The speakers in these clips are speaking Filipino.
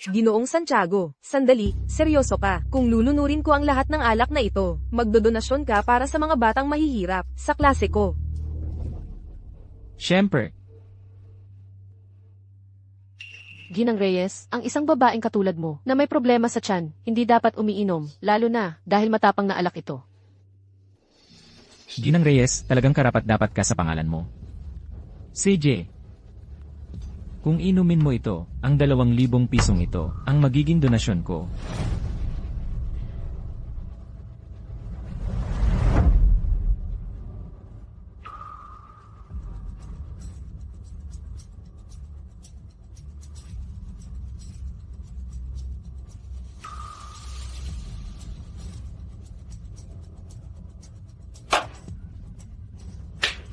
Ginoong Santiago, sandali, seryoso ka. Kung lulunurin ko ang lahat ng alak na ito, magdodonasyon ka para sa mga batang mahihirap, sa klase ko. Siyempre. Ginang Reyes, ang isang babaeng katulad mo, na may problema sa tiyan, hindi dapat umiinom, lalo na, dahil matapang na alak ito. Ginang Reyes, talagang karapat-dapat ka sa pangalan mo. CJ. Kung inumin mo ito, ang 2,000 pisong ito, ang magiging donasyon ko.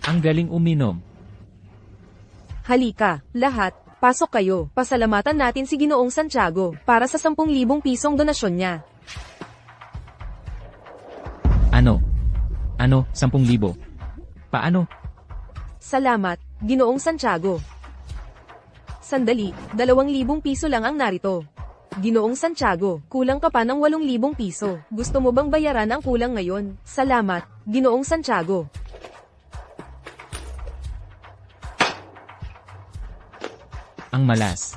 Ang galing uminom. Halika, lahat, pasok kayo. Pasalamatan natin si Ginoong Santiago, para sa 10,000 pisong donasyon niya. Ano? 10,000? Paano? Salamat, Ginoong Santiago. Sandali, 2,000 piso lang ang narito. Ginoong Santiago, kulang ka pa ng 8,000 piso. Gusto mo bang bayaran ang kulang ngayon? Salamat, Ginoong Santiago. Ang malas.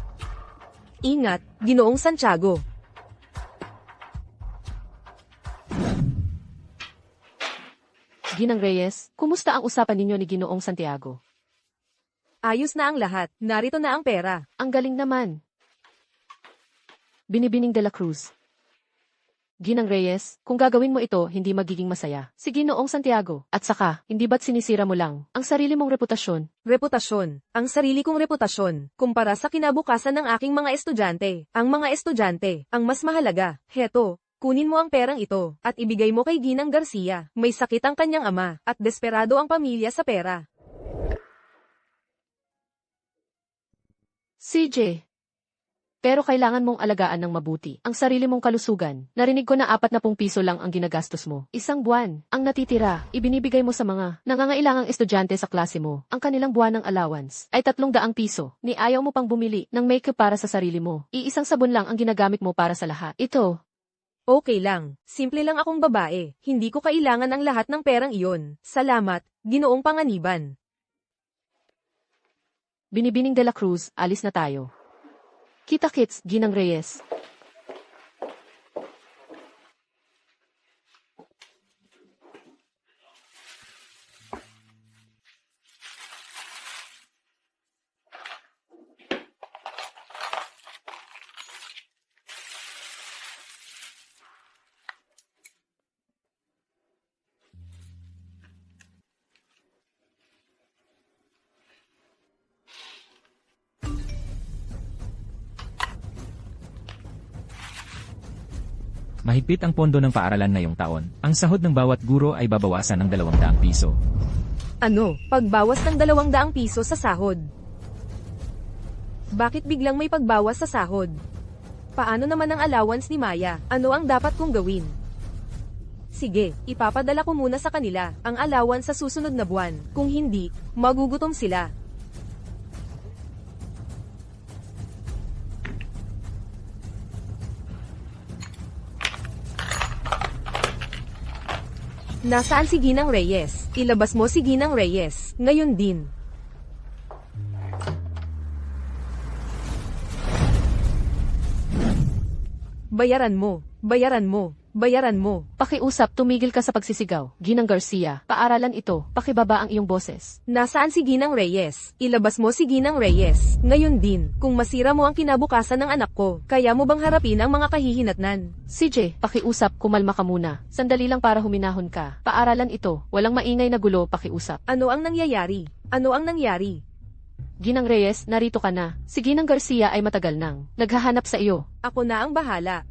Ingat, Ginoong Santiago. Ginang Reyes, kumusta ang usapan ninyo ni Ginoong Santiago? Ayos na ang lahat, narito na ang pera. Ang galing naman. Binibining de la Cruz. Ginang Reyes, kung gagawin mo ito, hindi magiging masaya. Si Ginoong Santiago. At saka, hindi ba't sinisira mo lang ang sarili mong reputasyon? Reputasyon, ang sarili kong reputasyon, kumpara sa kinabukasan ng aking mga estudyante. Ang mga estudyante, ang mas mahalaga. Heto, kunin mo ang perang ito, at ibigay mo kay Ginang Garcia. May sakit ang kanyang ama, at desperado ang pamilya sa pera. CJ. Pero kailangan mong alagaan ng mabuti ang sarili mong kalusugan. Narinig ko na 40 piso lang ang ginagastos mo. Isang buwan, ang natitira, ibinibigay mo sa mga nangangailangang estudyante sa klase mo. Ang kanilang buwan ng allowance ay 300 piso. Ni ayaw mo pang bumili ng makeup para sa sarili mo. Iisang sabon lang ang ginagamit mo para sa lahat. Ito. Okay lang, simple lang akong babae. Hindi ko kailangan ang lahat ng perang iyon. Salamat, Ginoong Panganiban. Binibining de la Cruz, alis na tayo. Kita-kits, Ginang Reyes. Mahigpit ang pondo ng paaralan ngayong taon. Ang sahod ng bawat guro ay babawasan ng 200 piso. Ano, pagbawas ng 200 piso sa sahod? Bakit biglang may pagbawas sa sahod? Paano naman ang allowance ni Maya? Ano ang dapat kong gawin? Sige, ipapadala ko muna sa kanila ang allowance sa susunod na buwan. Kung hindi, magugutom sila. Nasaan si Ginang Reyes? Ilabas mo si Ginang Reyes, ngayon din. Bayaran mo, bayaran mo, bayaran mo. Pakiusap, tumigil ka sa pagsisigaw. Ginang Garcia, paaralan ito, pakibaba ang iyong boses. Nasaan si Ginang Reyes? Ilabas mo si Ginang Reyes, ngayon din. Kung masira mo ang kinabukasan ng anak ko, kaya mo bang harapin ang mga kahihinatnan? CJ, pakiusap, kumalma ka muna. Sandali lang para huminahon ka. Paaralan ito, walang maingay na gulo, pakiusap. Ano ang nangyayari? Ano ang nangyari? Ginang Reyes, narito ka na. Si Ginang Garcia ay matagal nang naghahanap sa iyo. Ako na ang bahala.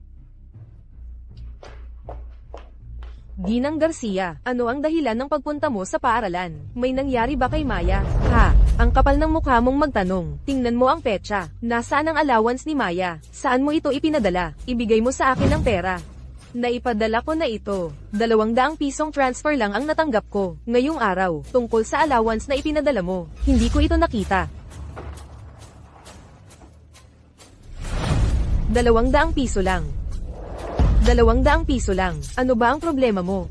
Ginang Garcia, ano ang dahilan ng pagpunta mo sa paaralan? May nangyari ba kay Maya? Ha? Ang kapal ng mukha mong magtanong. Tingnan mo ang petsa. Nasaan ang allowance ni Maya? Saan mo ito ipinadala? Ibigay mo sa akin ang pera. Naipadala ko na ito. 200 pisong transfer lang ang natanggap ko ngayong araw tungkol sa allowance na ipinadala mo. Hindi ko ito nakita. 200 piso lang. 200 piso lang. Ano ba ang problema mo?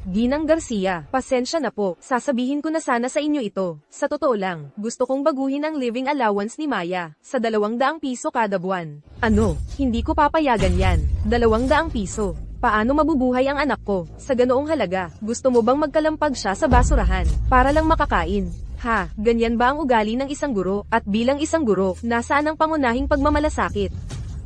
Ginang Garcia, pasensya na po, sasabihin ko na sana sa inyo ito. Sa totoo lang, gusto kong baguhin ang living allowance ni Maya, sa 200 piso kada buwan. Ano, hindi ko papayagan yan, 200 piso. Paano mabubuhay ang anak ko, sa ganoong halaga? Gusto mo bang magkalampag siya sa basurahan, para lang makakain? Ha, ganyan ba ang ugali ng isang guro? At bilang isang guro, nasaan ang pangunahing pagmamalasakit?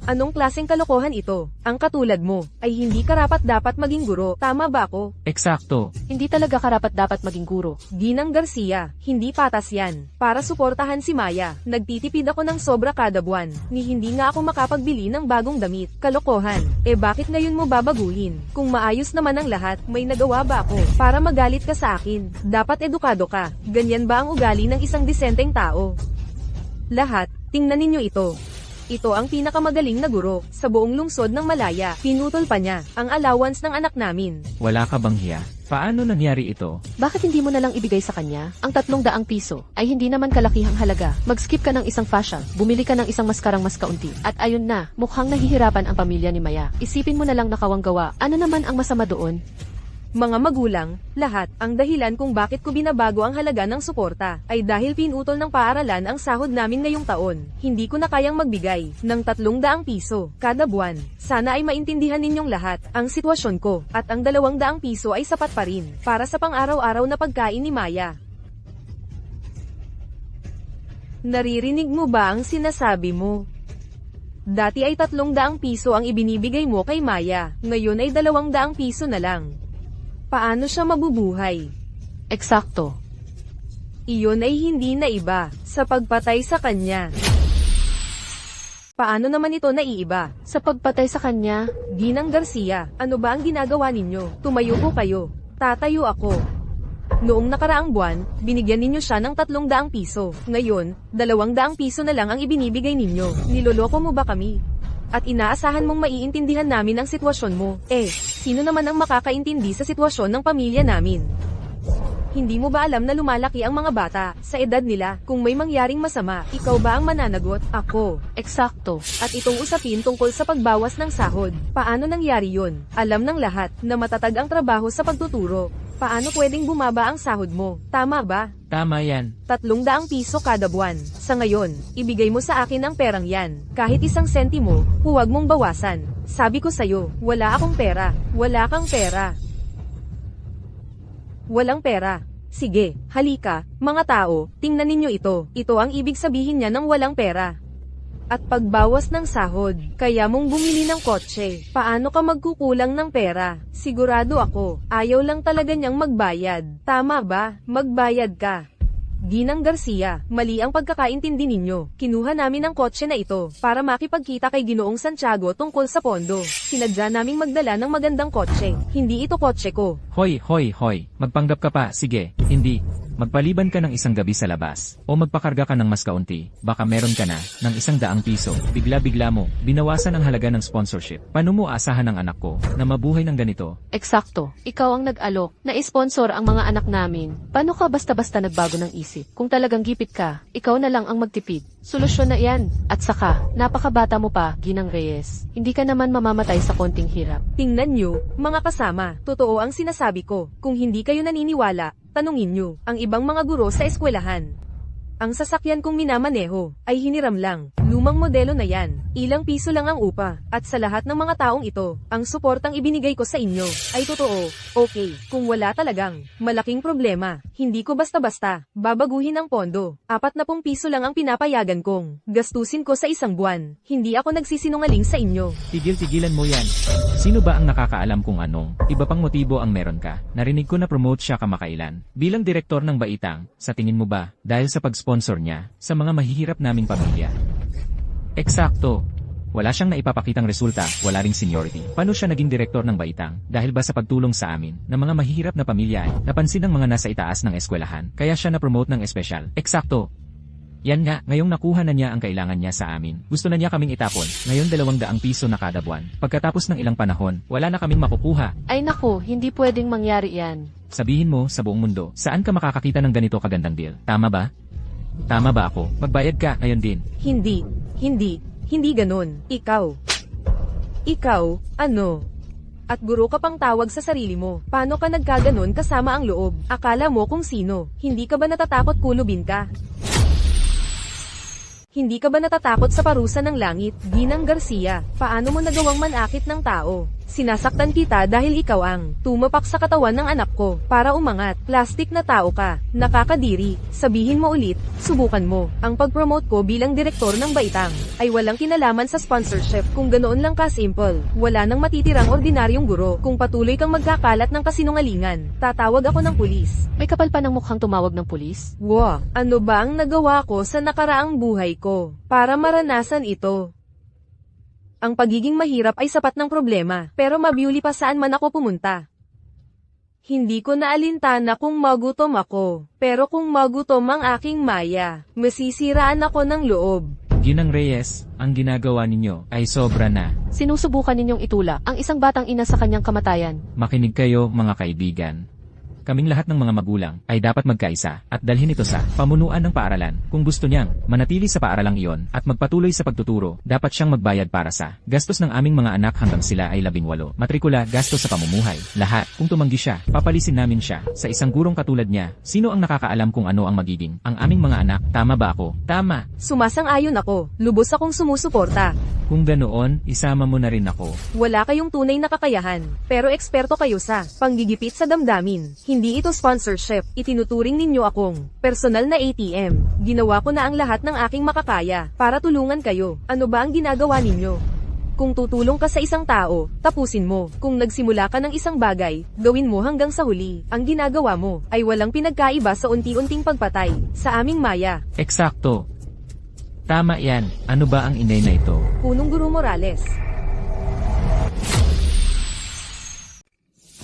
Anong klaseng kalokohan ito? Ang katulad mo, ay hindi karapat-dapat maging guro, tama ba ako? Eksakto. Hindi talaga karapat-dapat maging guro. Ginang Garcia, hindi patas yan. Para suportahan si Maya, nagtitipid ako ng sobra kada buwan, ni hindi nga ako makapagbili ng bagong damit. Kalokohan. Bakit ngayon mo babaguhin? Kung maayos naman ang lahat, may nagawa ba ako? Para magalit ka sa akin, dapat edukado ka. Ganyan ba ang ugali ng isang disenteng tao? Lahat, tingnan ninyo ito. Ito ang pinakamagaling na guro sa buong lungsod ng Malaya. Pinutol pa niya ang allowance ng anak namin. Wala ka bang hiya? Paano nangyari ito? Bakit hindi mo na lang ibigay sa kanya? Ang 300 piso ay hindi naman kalakihang halaga. Mag-skip ka ng isang fashion, bumili ka ng isang maskarang mas kaunti. At ayun na, mukhang nahihirapan ang pamilya ni Maya. Isipin mo na lang nakawang gawa. Ano naman ang masama doon? Mga magulang, lahat, ang dahilan kung bakit ko binabago ang halaga ng suporta, ay dahil pinutol ng paaralan ang sahod namin ngayong taon. Hindi ko na kayang magbigay ng 300 piso kada buwan. Sana ay maintindihan ninyong lahat ang sitwasyon ko, at ang 200 piso ay sapat pa rin para sa pang-araw-araw na pagkain ni Maya. Naririnig mo ba ang sinasabi mo? Dati ay 300 piso ang ibinibigay mo kay Maya, ngayon ay 200 piso na lang. Paano siya mabubuhay? Eksakto. Iyon ay hindi na iba sa pagpatay sa kanya. Paano naman ito naiiba? Sa pagpatay sa kanya, Ginang Garcia, ano ba ang ginagawa ninyo? Tumayo po kayo. Tatayo ako. Noong nakaraang buwan, binigyan ninyo siya ng 300 piso. Ngayon, 200 piso na lang ang ibinibigay ninyo. Niloloko mo ba kami? At inaasahan mong maiintindihan namin ang sitwasyon mo. Sino naman ang makakaintindi sa sitwasyon ng pamilya namin? Hindi mo ba alam na lumalaki ang mga bata sa edad nila? Kung may mangyaring masama, ikaw ba ang mananagot? Ako. eksakto. At itong usapin tungkol sa pagbawas ng sahod. Paano nangyari yon? Alam ng lahat na matatag ang trabaho sa pagtuturo. Paano pwedeng bumaba ang sahod mo? Tama ba? Tama yan. 300 piso kada buwan. Sa ngayon, ibigay mo sa akin ang perang yan. Kahit 1 sentimo, huwag mong bawasan. Sabi ko sa'yo, wala akong pera. Wala kang pera. Walang pera. Sige, halika, mga tao, tingnan ninyo ito. Ito ang ibig sabihin niya ng walang pera. At pagbawas ng sahod, kaya mong bumili ng kotse. Paano ka magkukulang ng pera? Sigurado ako, ayaw lang talaga niyang magbayad. Tama ba? Magbayad ka. Ginang Garcia, mali ang pagkakaintindi ninyo. Kinuha namin ang kotse na ito para makipagkita kay Ginoong Santiago tungkol sa pondo. Sinadya naming magdala ng magandang kotse. Hindi ito kotse ko. Hoy, hoy, hoy. Magpanggap ka pa, sige. Hindi. Magpaliban ka ng isang gabi sa labas, o magpakarga ka ng mas kaunti, baka meron ka na, ng 100 piso, bigla-bigla mo, binawasan ang halaga ng sponsorship. Paano mo asahan ng anak ko, na mabuhay ng ganito? Eksakto. Ikaw ang nag-alok na sponsor ang mga anak namin. Paano ka basta-basta nagbago ng isip? Kung talagang gipit ka, ikaw na lang ang magtipid. Solusyon na yan. At saka, napakabata mo pa, Ginang Reyes. Hindi ka naman mamamatay sa konting hirap. Tingnan nyo, mga kasama, totoo ang sinasabi ko. Kung hindi kayo naniniwala, tanungin nyo ang ibang mga guro sa eskwelahan. Ang sasakyan kong minamaneho ay hiniram lang. Lumang modelo na yan. Ilang piso lang ang upa. At sa lahat ng mga taong ito, ang suportang ibinigay ko sa inyo ay totoo. Okay, kung wala talagang malaking problema, hindi ko basta-basta babaguhin ang pondo. 40 piso lang ang pinapayagan kong gastusin ko sa isang buwan. Hindi ako nagsisinungaling sa inyo. Tigil-tigilan mo yan. Sino ba ang nakakaalam kung anong iba pang motibo ang meron ka? Narinig ko na promote siya kamakailan. Bilang direktor ng Baitang, sa tingin mo ba, dahil sa pag-sponsor niya sa mga mahihirap naming pamilya? Eksakto. Wala siyang naipapakitang resulta, wala ring seniority. Paano siya naging direktor ng Baitang? Dahil ba sa pagtulong sa amin, ng mga mahihirap na pamilya ay napansin ng mga nasa itaas ng eskwelahan, kaya siya na-promote ng espesyal. Eksakto. Yan nga, ngayong nakuha na niya ang kailangan niya sa amin. Gusto na niya kaming itapon. Ngayon 200 piso na kada buwan. Pagkatapos ng ilang panahon, wala na kaming makukuha. Ay naku, hindi pwedeng mangyari yan. Sabihin mo sa buong mundo, saan ka makakakita ng ganito kagandang deal? Tama ba? Tama ba ako? Magbayad ka, ngayon din. Hindi ganun. Ikaw, ano? At guro ka pang tawag sa sarili mo. Paano ka nagkaganon kasama ang loob? Akala mo kung sino? Hindi ka ba natatakot kulubin ka? Hindi ka ba natatakot sa parusa ng langit? Ginang Garcia, paano mo nagawang manakit ng tao? Sinasaktan kita dahil ikaw ang tumapak sa katawan ng anak ko para umangat. Plastic na tao ka. Nakakadiri. Sabihin mo ulit, subukan mo. Ang pag-promote ko bilang direktor ng Baitang ay walang kinalaman sa sponsorship. Kung ganoon lang ka-simple, wala nang matitirang ordinaryong guro. Kung patuloy kang magkakalat ng kasinungalingan, tatawag ako ng pulis. May kapal pa ng mukhang tumawag ng pulis? Wow, ano ba ang nagawa ko sa nakaraang buhay ko para maranasan ito? Ang pagiging mahirap ay sapat ng problema, pero mabiuli pa saan man ako pumunta. Hindi ko naalintana kung magutom ako, pero kung magutom ang aking Maya, masisiraan ako ng loob. Ginang Reyes, ang ginagawa ninyo ay sobra na. Sinusubukan ninyong itula ang isang batang ina sa kanyang kamatayan. Makinig kayo mga kaibigan. Kaming lahat ng mga magulang ay dapat magkaisa at dalhin ito sa pamunuan ng paaralan. Kung gusto niyang manatili sa paaralang iyon at magpatuloy sa pagtuturo, dapat siyang magbayad para sa gastos ng aming mga anak hanggang sila ay 18. Matrikula, gastos sa pamumuhay, lahat. Kung tumanggi siya, papalisin namin siya sa isang gurong katulad niya. Sino ang nakakaalam kung ano ang magiging ang aming mga anak? Tama ba ako? Tama. Sumasang-ayon ako, lubos akong sumusuporta. Kung ganoon, isama mo na rin ako. Wala kayong tunay na kakayahan, pero eksperto kayo sa panggigipit sa damdamin. Hindi ito sponsorship, itinuturing ninyo akong personal na ATM. Ginawa ko na ang lahat ng aking makakaya para tulungan kayo. Ano ba ang ginagawa ninyo? Kung tutulong ka sa isang tao, tapusin mo. Kung nagsimula ka ng isang bagay, gawin mo hanggang sa huli. Ang ginagawa mo ay walang pinagkaiba sa unti-unting pagpatay sa aming Maya. Eksakto. Tama yan. Ano ba ang inay na ito? Punong Guro Morales.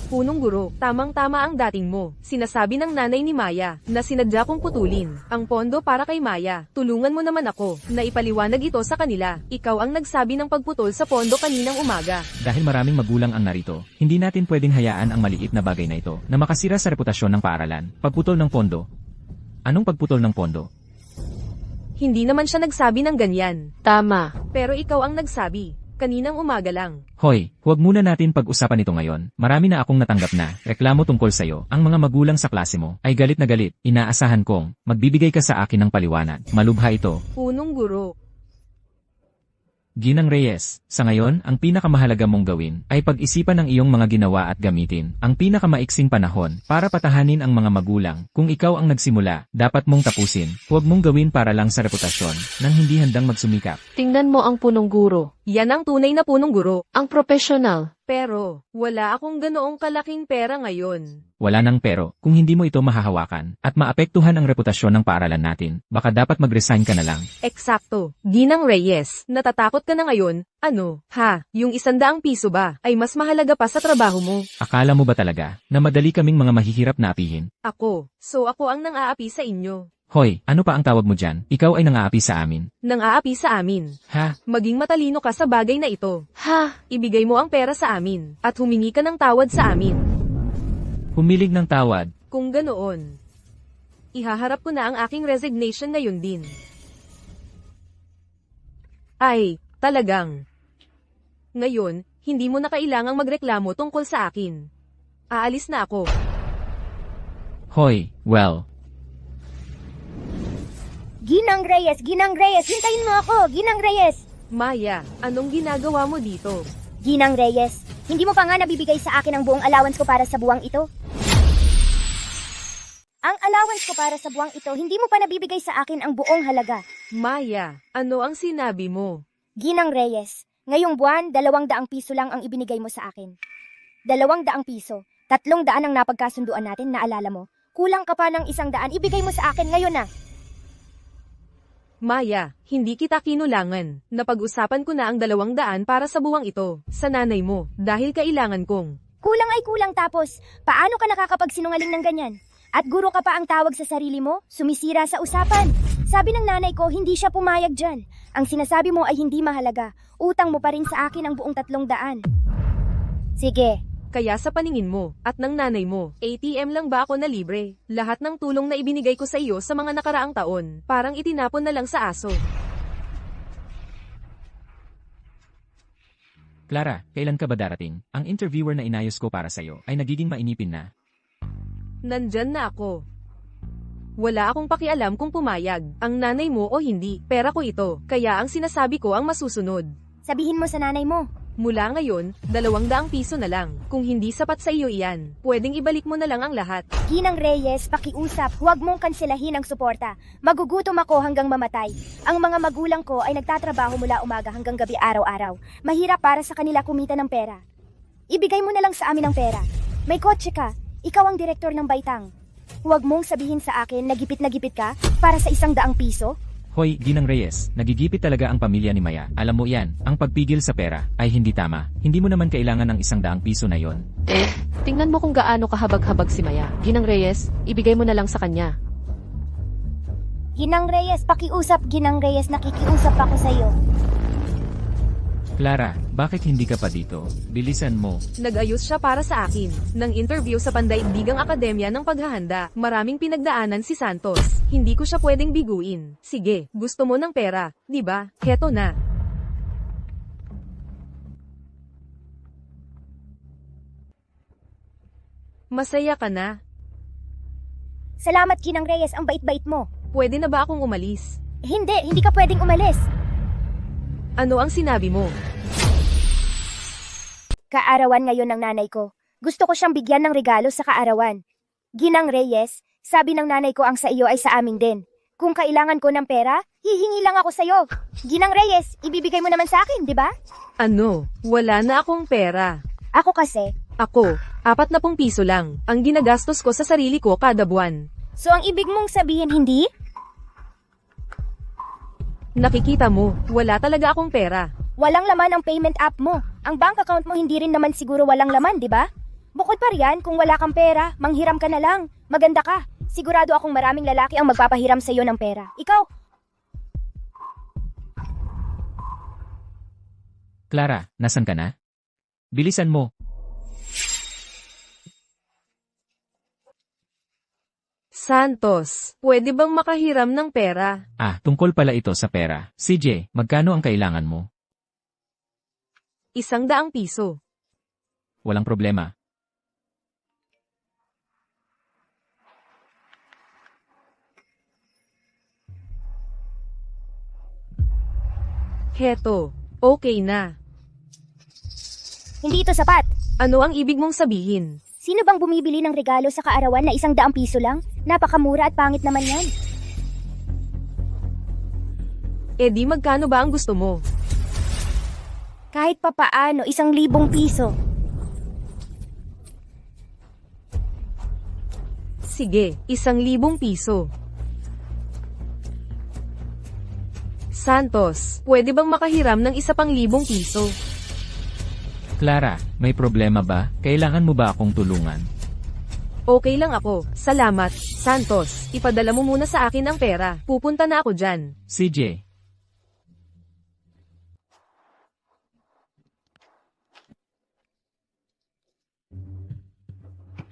Punong Guro, tamang-tama ang dating mo. Sinasabi ng nanay ni Maya na sinadya kong putulin ang pondo para kay Maya. Tulungan mo naman ako na ipaliwanag ito sa kanila. Ikaw ang nagsabi ng pagputol sa pondo kaninang umaga. Dahil maraming magulang ang narito, hindi natin pwedeng hayaan ang maliit na bagay na ito na makasira sa reputasyon ng paaralan. Pagputol ng pondo. Anong pagputol ng pondo? Hindi naman siya nagsabi ng ganyan. Tama. Pero ikaw ang nagsabi. Kaninang umaga lang. Hoy, huwag muna natin pag-usapan ito ngayon. Marami na akong natanggap na reklamo tungkol sa'yo. Ang mga magulang sa klase mo ay galit na galit. Inaasahan kong magbibigay ka sa akin ng paliwanag. Malubha ito. Punong Guro. Ginang Reyes, sa ngayon, ang pinakamahalaga mong gawin ay pag-isipan ng iyong mga ginawa at gamitin ang pinakamaiksing panahon para patahanin ang mga magulang. Kung ikaw ang nagsimula, dapat mong tapusin. Huwag mong gawin para lang sa reputasyon nang hindi handang magsumikap. Tingnan mo ang punong guro. Yan ang tunay na punong guro. Ang profesional. Pero, wala akong ganoong kalaking pera ngayon. Wala nang pero, kung hindi mo ito mahahawakan at maapektuhan ang reputasyon ng paaralan natin, baka dapat mag-resign ka na lang. Eksakto. Ginang Reyes, natatakot ka na ngayon? Ano? Ha? Yung 100 piso ba ay mas mahalaga pa sa trabaho mo? Akala mo ba talaga na madali kaming mga mahihirap na apihin? Ako. So ako ang nang-aapi sa inyo. Hoy, ano pa ang tawag mo dyan? Ikaw ay nang-aapi sa amin. Nang-aapi sa amin. Ha? Maging matalino ka sa bagay na ito. Ha? Ibigay mo ang pera sa amin at humingi ka ng tawad sa amin. Humilig ng tawad. Kung ganoon, ihaharap ko na ang aking resignation ngayon din. Ay, talagang. Ngayon, hindi mo na kailangang magreklamo tungkol sa akin. Aalis na ako. Hoy, well. Ginang Reyes, hintayin mo ako, Ginang Reyes! Maya, anong ginagawa mo dito? Ginang Reyes, hindi mo pa nga nabibigay sa akin ang buong allowance ko para sa buwang ito? Ang allowance ko para sa buwang ito, hindi mo pa nabibigay sa akin ang buong halaga. Maya, ano ang sinabi mo? Ginang Reyes, ngayong buwan, 200 piso lang ang ibinigay mo sa akin. 200 piso, 300 ang napagkasunduan natin, naalala mo? Kulang ka pa ng 100, ibigay mo sa akin ngayon na. Maya, hindi kita kinulangan. Napag-usapan ko na ang 200 para sa buwang ito, sa nanay mo, dahil kailangan kong. Kulang ay kulang tapos, paano ka nakakapagsinungaling ng ganyan? At guro ka pa ang tawag sa sarili mo, sumisira sa usapan. Sabi ng nanay ko, hindi siya pumayag dyan. Ang sinasabi mo ay hindi mahalaga. Utang mo pa rin sa akin ang buong 300. Sige. Kaya sa paningin mo, at ng nanay mo, ATM lang ba ako na libre? Lahat ng tulong na ibinigay ko sa iyo sa mga nakaraang taon, parang itinapon na lang sa aso. Clara, kailan ka ba darating? Ang interviewer na inayos ko para sa'yo ay nagiging mainipin na. Nandyan na ako. Wala akong pakialam kung pumayag, ang nanay mo o hindi, pera ko ito, kaya ang sinasabi ko ang masusunod. Sabihin mo sa nanay mo. Mula ngayon, 200 piso na lang. Kung hindi sapat sa iyo iyan, pwedeng ibalik mo na lang ang lahat. Ginang Reyes, pakiusap, huwag mong kanselahin ang suporta. Magugutom ako hanggang mamatay. Ang mga magulang ko ay nagtatrabaho mula umaga hanggang gabi araw-araw. Mahirap para sa kanila kumita ng pera. Ibigay mo na lang sa amin ang pera. May kotse ka, ikaw ang direktor ng Baitang. Huwag mong sabihin sa akin na gipit ka para sa 100 piso. Hoy, Ginang Reyes, nagigipit talaga ang pamilya ni Maya. Alam mo yan, ang pagpigil sa pera ay hindi tama. Hindi mo naman kailangan ng 100 piso na yon. Tingnan mo kung gaano kahabag-habag si Maya. Ginang Reyes, ibigay mo na lang sa kanya. Ginang Reyes, pakiusap. Ginang Reyes, nakikiusap ako sa iyo. Clara, bakit hindi ka pa dito? Bilisan mo. Nag-ayos siya para sa akin, ng interview sa Pandaigdigang Akademya ng Paghahanda. Maraming pinagdaanan si Santos. Hindi ko siya pwedeng biguin. Sige, gusto mo ng pera, di ba? Heto na. Masaya ka na? Salamat, Ginang Reyes, ang bait-bait mo. Pwede na ba akong umalis? Hindi ka pwedeng umalis. Ano ang sinabi mo? Kaarawan ngayon ng nanay ko. Gusto ko siyang bigyan ng regalo sa kaarawan. Ginang Reyes, sabi ng nanay ko ang sa iyo ay sa amin din. Kung kailangan ko ng pera, hihingi lang ako sa iyo. Ginang Reyes, ibibigay mo naman sa akin, di ba? Ano? Wala na akong pera. Ako kasi. Ako, 40 piso lang, ang ginagastos ko sa sarili ko kada buwan. So ang ibig mong sabihin hindi? Nakikita mo, wala talaga akong pera. Walang laman ang payment app mo. Ang bank account mo hindi rin naman siguro walang laman, di ba? Bukod pa riyan, kung wala kang pera, manghiram ka na lang. Maganda ka. Sigurado akong maraming lalaki ang magpapahiram sa iyo ng pera. Ikaw, Clara, nasan ka na? Bilisan mo. Santos, pwede bang makahiram ng pera? Ah, tungkol pala ito sa pera. CJ, magkano ang kailangan mo? 100 piso. Walang problema. Heto, okay na. hindi ito sapat. Ano ang ibig mong sabihin? Sino bang bumibili ng regalo sa kaarawan na 100 piso lang? Napakamura at pangit naman yan. Eh di magkano ba ang gusto mo? Kahit papaano, 1,000 piso. Sige, 1,000 piso. Santos, pwede bang makahiram ng 1,000 piso? Clara, may problema ba? Kailangan mo ba akong tulungan? Okay lang ako, salamat. Santos, ipadala mo muna sa akin ang pera. Pupunta na ako dyan. CJ,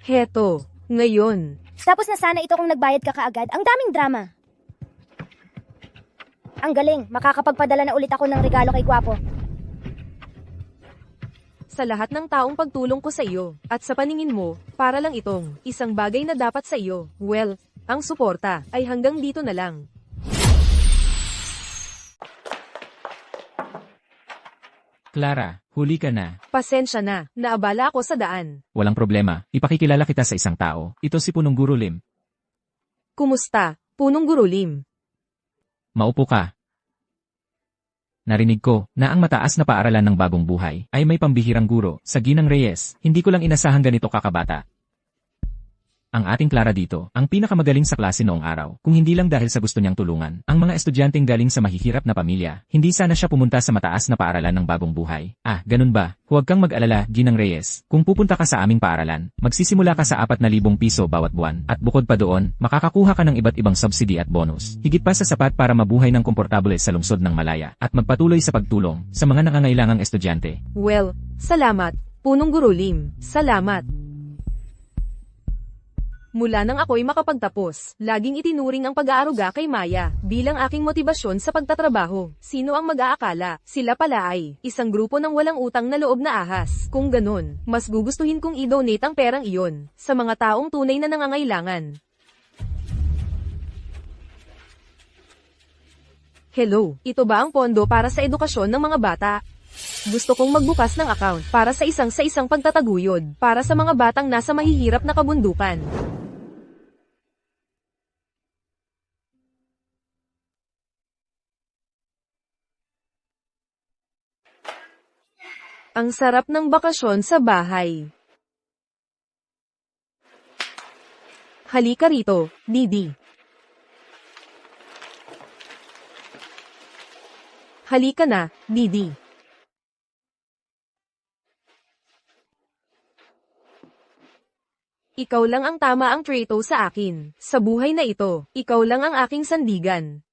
Heto, ngayon. Tapos na sana ito kung nagbayad ka kaagad. Ang daming drama. Ang galing, makakapagpadala na ulit ako ng regalo kay Gwapo. Sa lahat ng taong pagtulong ko sa iyo, at sa paningin mo, para lang itong isang bagay na dapat sa iyo. Well, ang suporta ay hanggang dito na lang. Clara, huli ka na. Pasensya na, naabala ako sa daan. Walang problema, ipakikilala kita sa isang tao. Ito si Punong Guro Lim. Kumusta, Punong Guro Lim? Maupo ka. Narinig ko na ang mataas na paaralan ng bagong buhay ay may pambihirang guro sa Ginang Reyes. Hindi ko lang inasahang ganito kakabata. Ang ating Clara dito, ang pinakamagaling sa klase noong araw, kung hindi lang dahil sa gusto niyang tulungan. Ang mga estudyanteng galing sa mahihirap na pamilya, hindi sana siya pumunta sa mataas na paaralan ng bagong buhay. Ah, ganun ba? Huwag kang mag-alala, Ginang Reyes. Kung pupunta ka sa aming paaralan, magsisimula ka sa 4,000 piso bawat buwan. At bukod pa doon, makakakuha ka ng iba't ibang subsidy at bonus. Higit pa sa sapat para mabuhay ng komportable sa lungsod ng Malaya at magpatuloy sa pagtulong sa mga nangangailangang estudyante. Well, salamat, Punong Guro Lim. Salamat. Mula nang ako'y makapagtapos, laging itinuring ang pag-aaruga kay Maya bilang aking motibasyon sa pagtatrabaho. Sino ang mag-aakala? Sila pala ay isang grupo ng walang utang na loob na ahas. Kung ganun, mas gugustuhin kong i-donate ang perang iyon sa mga taong tunay na nangangailangan. Hello, ito ba ang pondo para sa edukasyon ng mga bata? Gusto kong magbukas ng account para sa isang pagtataguyod para sa mga batang nasa mahihirap na kabundukan. Ang sarap ng bakasyon sa bahay. Halika rito, Didi. Halika na, Didi. Ikaw lang ang tama ang traitor sa akin. Sa buhay na ito, ikaw lang ang aking sandigan.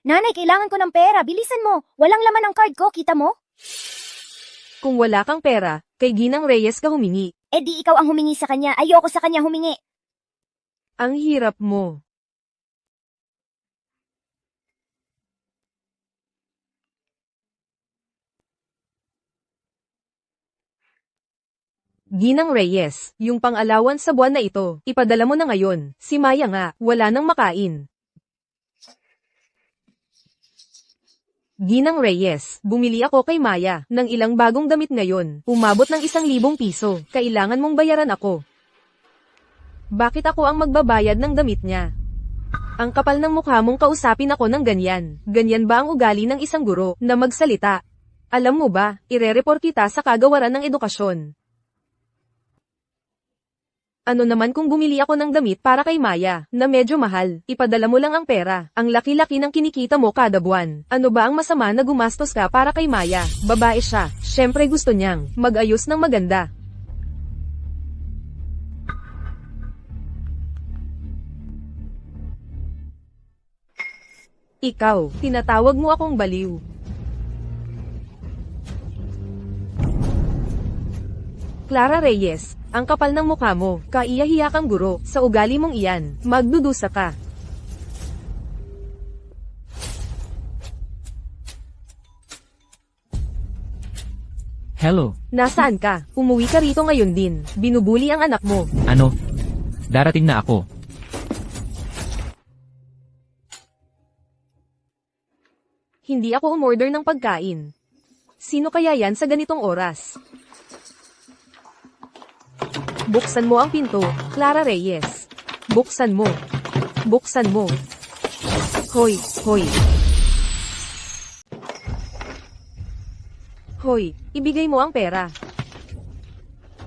Nanay, kailangan ko ng pera. Bilisan mo. Walang laman ang card ko, kita mo? Kung wala kang pera, kay Ginang Reyes ka humingi. Eh di ikaw ang humingi sa kanya. Ayoko sa kanya humingi. Ang hirap mo. Ginang Reyes, yung pang-alawan sa buwan na ito, ipadala mo na ngayon. Si Maya nga, wala nang makain. Ginang Reyes, bumili ako kay Maya ng ilang bagong damit ngayon. Umabot ng 1,000 piso. Kailangan mong bayaran ako. Bakit ako ang magbabayad ng damit niya? Ang kapal ng mukha mong kausapin ako ng ganyan. Ganyan ba ang ugali ng isang guro na magsalita? Alam mo ba, ire-report kita sa kagawaran ng edukasyon. Ano naman kung bumili ako ng damit para kay Maya, na medyo mahal, ipadala mo lang ang pera, ang laki-laki ng kinikita mo kada buwan. Ano ba ang masama na gumastos ka para kay Maya? Babae siya, syempre gusto niyang mag-ayos ng maganda. Ikaw, tinatawag mo akong baliw. Clara Reyes, ang kapal ng mukha mo, kaiyahiya kang guro, sa ugali mong iyan, magdudusa ka. Hello, Nasaan ka? Umuwi ka rito ngayon din. Binubuli ang anak mo. ano? Darating na ako. Hindi ako umorder ng pagkain. Sino kaya yan sa ganitong oras? Buksan mo ang pinto, Clara Reyes. Buksan mo. Buksan mo. Hoy, hoy. Hoy, ibigay mo ang pera.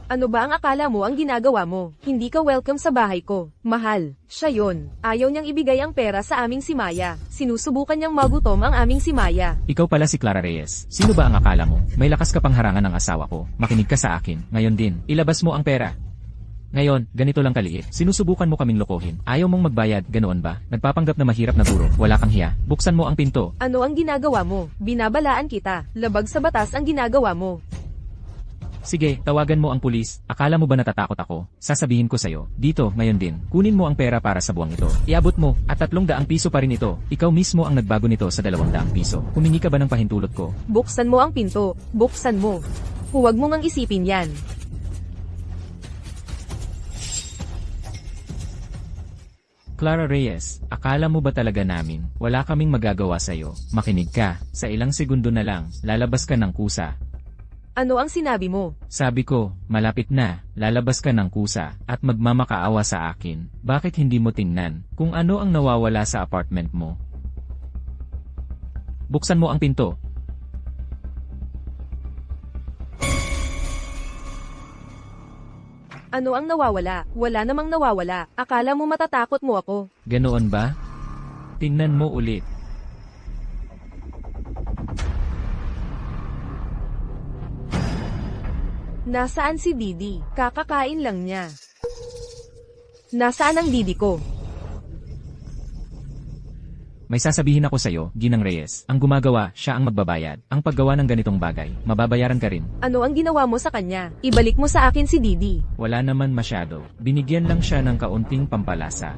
Ano ba ang akala mo ang ginagawa mo? Hindi ka welcome sa bahay ko. Mahal, siya yon. Ayaw niyang ibigay ang pera sa aming si Maya. Sinusubukan niyang magutom ang aming si Maya. Ikaw pala si Clara Reyes. Sino ba ang akala mo? May lakas ka pang harangan ng asawa ko. Makinig ka sa akin. Ngayon din, ilabas mo ang pera. Ngayon, ganito lang kaliit. Sinusubukan mo kaming lokohin. Ayaw mong magbayad, ganoon ba? Nagpapanggap na mahirap na guro. Wala kang hiya. Buksan mo ang pinto. Ano ang ginagawa mo? Binabalaan kita. Labag sa batas ang ginagawa mo. Sige, tawagan mo ang pulis. Akala mo ba natatakot ako? Sasabihin ko sa'yo. Dito, ngayon din. Kunin mo ang pera para sa buwang ito. Iabot mo, at 300 piso pa rin ito. Ikaw mismo ang nagbago nito sa 200 piso. Humingi ka ba ng pahintulot ko? Buksan mo ang pinto. Buksan mo. Huwag mo ngang isipin yan. Clara Reyes, akala mo ba talaga namin, wala kaming magagawa sa'yo? Makinig ka, sa ilang segundo na lang, lalabas ka ng kusa. Ano ang sinabi mo? Sabi ko, malapit na, lalabas ka ng kusa, at magmamakaawa sa akin. Bakit hindi mo tingnan, kung ano ang nawawala sa apartment mo? Buksan mo ang pinto. Ano ang nawawala? Wala namang nawawala. Akala mo matatakot mo ako. Ganoon ba? Tingnan mo ulit. Nasaan si Didi? Kakakain lang niya. Nasaan ang Didi ko? May sasabihin ako sa'yo, Ginang Reyes. Ang gumagawa, siya ang magbabayad. Ang paggawa ng ganitong bagay, mababayaran ka rin. Ano ang ginawa mo sa kanya? Ibalik mo sa akin si Didi. Wala naman masyado. Binigyan lang siya ng kaunting pampalasa.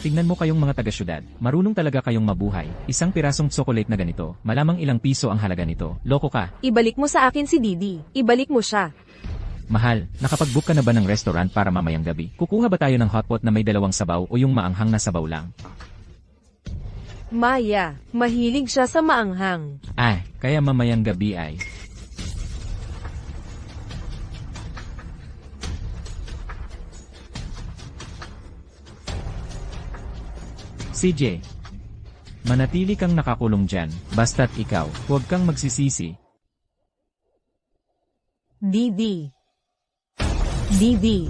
Tingnan mo kayong mga taga-syudad. Marunong talaga kayong mabuhay. Isang pirasong tsokolate na ganito, malamang ilang piso ang halaga nito. Loko ka. Ibalik mo sa akin si Didi. Ibalik mo siya. Mahal, nakapag-book ka na ba ng restaurant para mamayang gabi? Kukuha ba tayo ng hotpot na may 2 sabaw o yung maanghang na sabaw lang? Maya, mahilig siya sa maanghang. Kaya mamayang gabi ay... CJ, manatili kang nakakulong dyan, basta't ikaw, huwag kang magsisisi. Didi. Didi.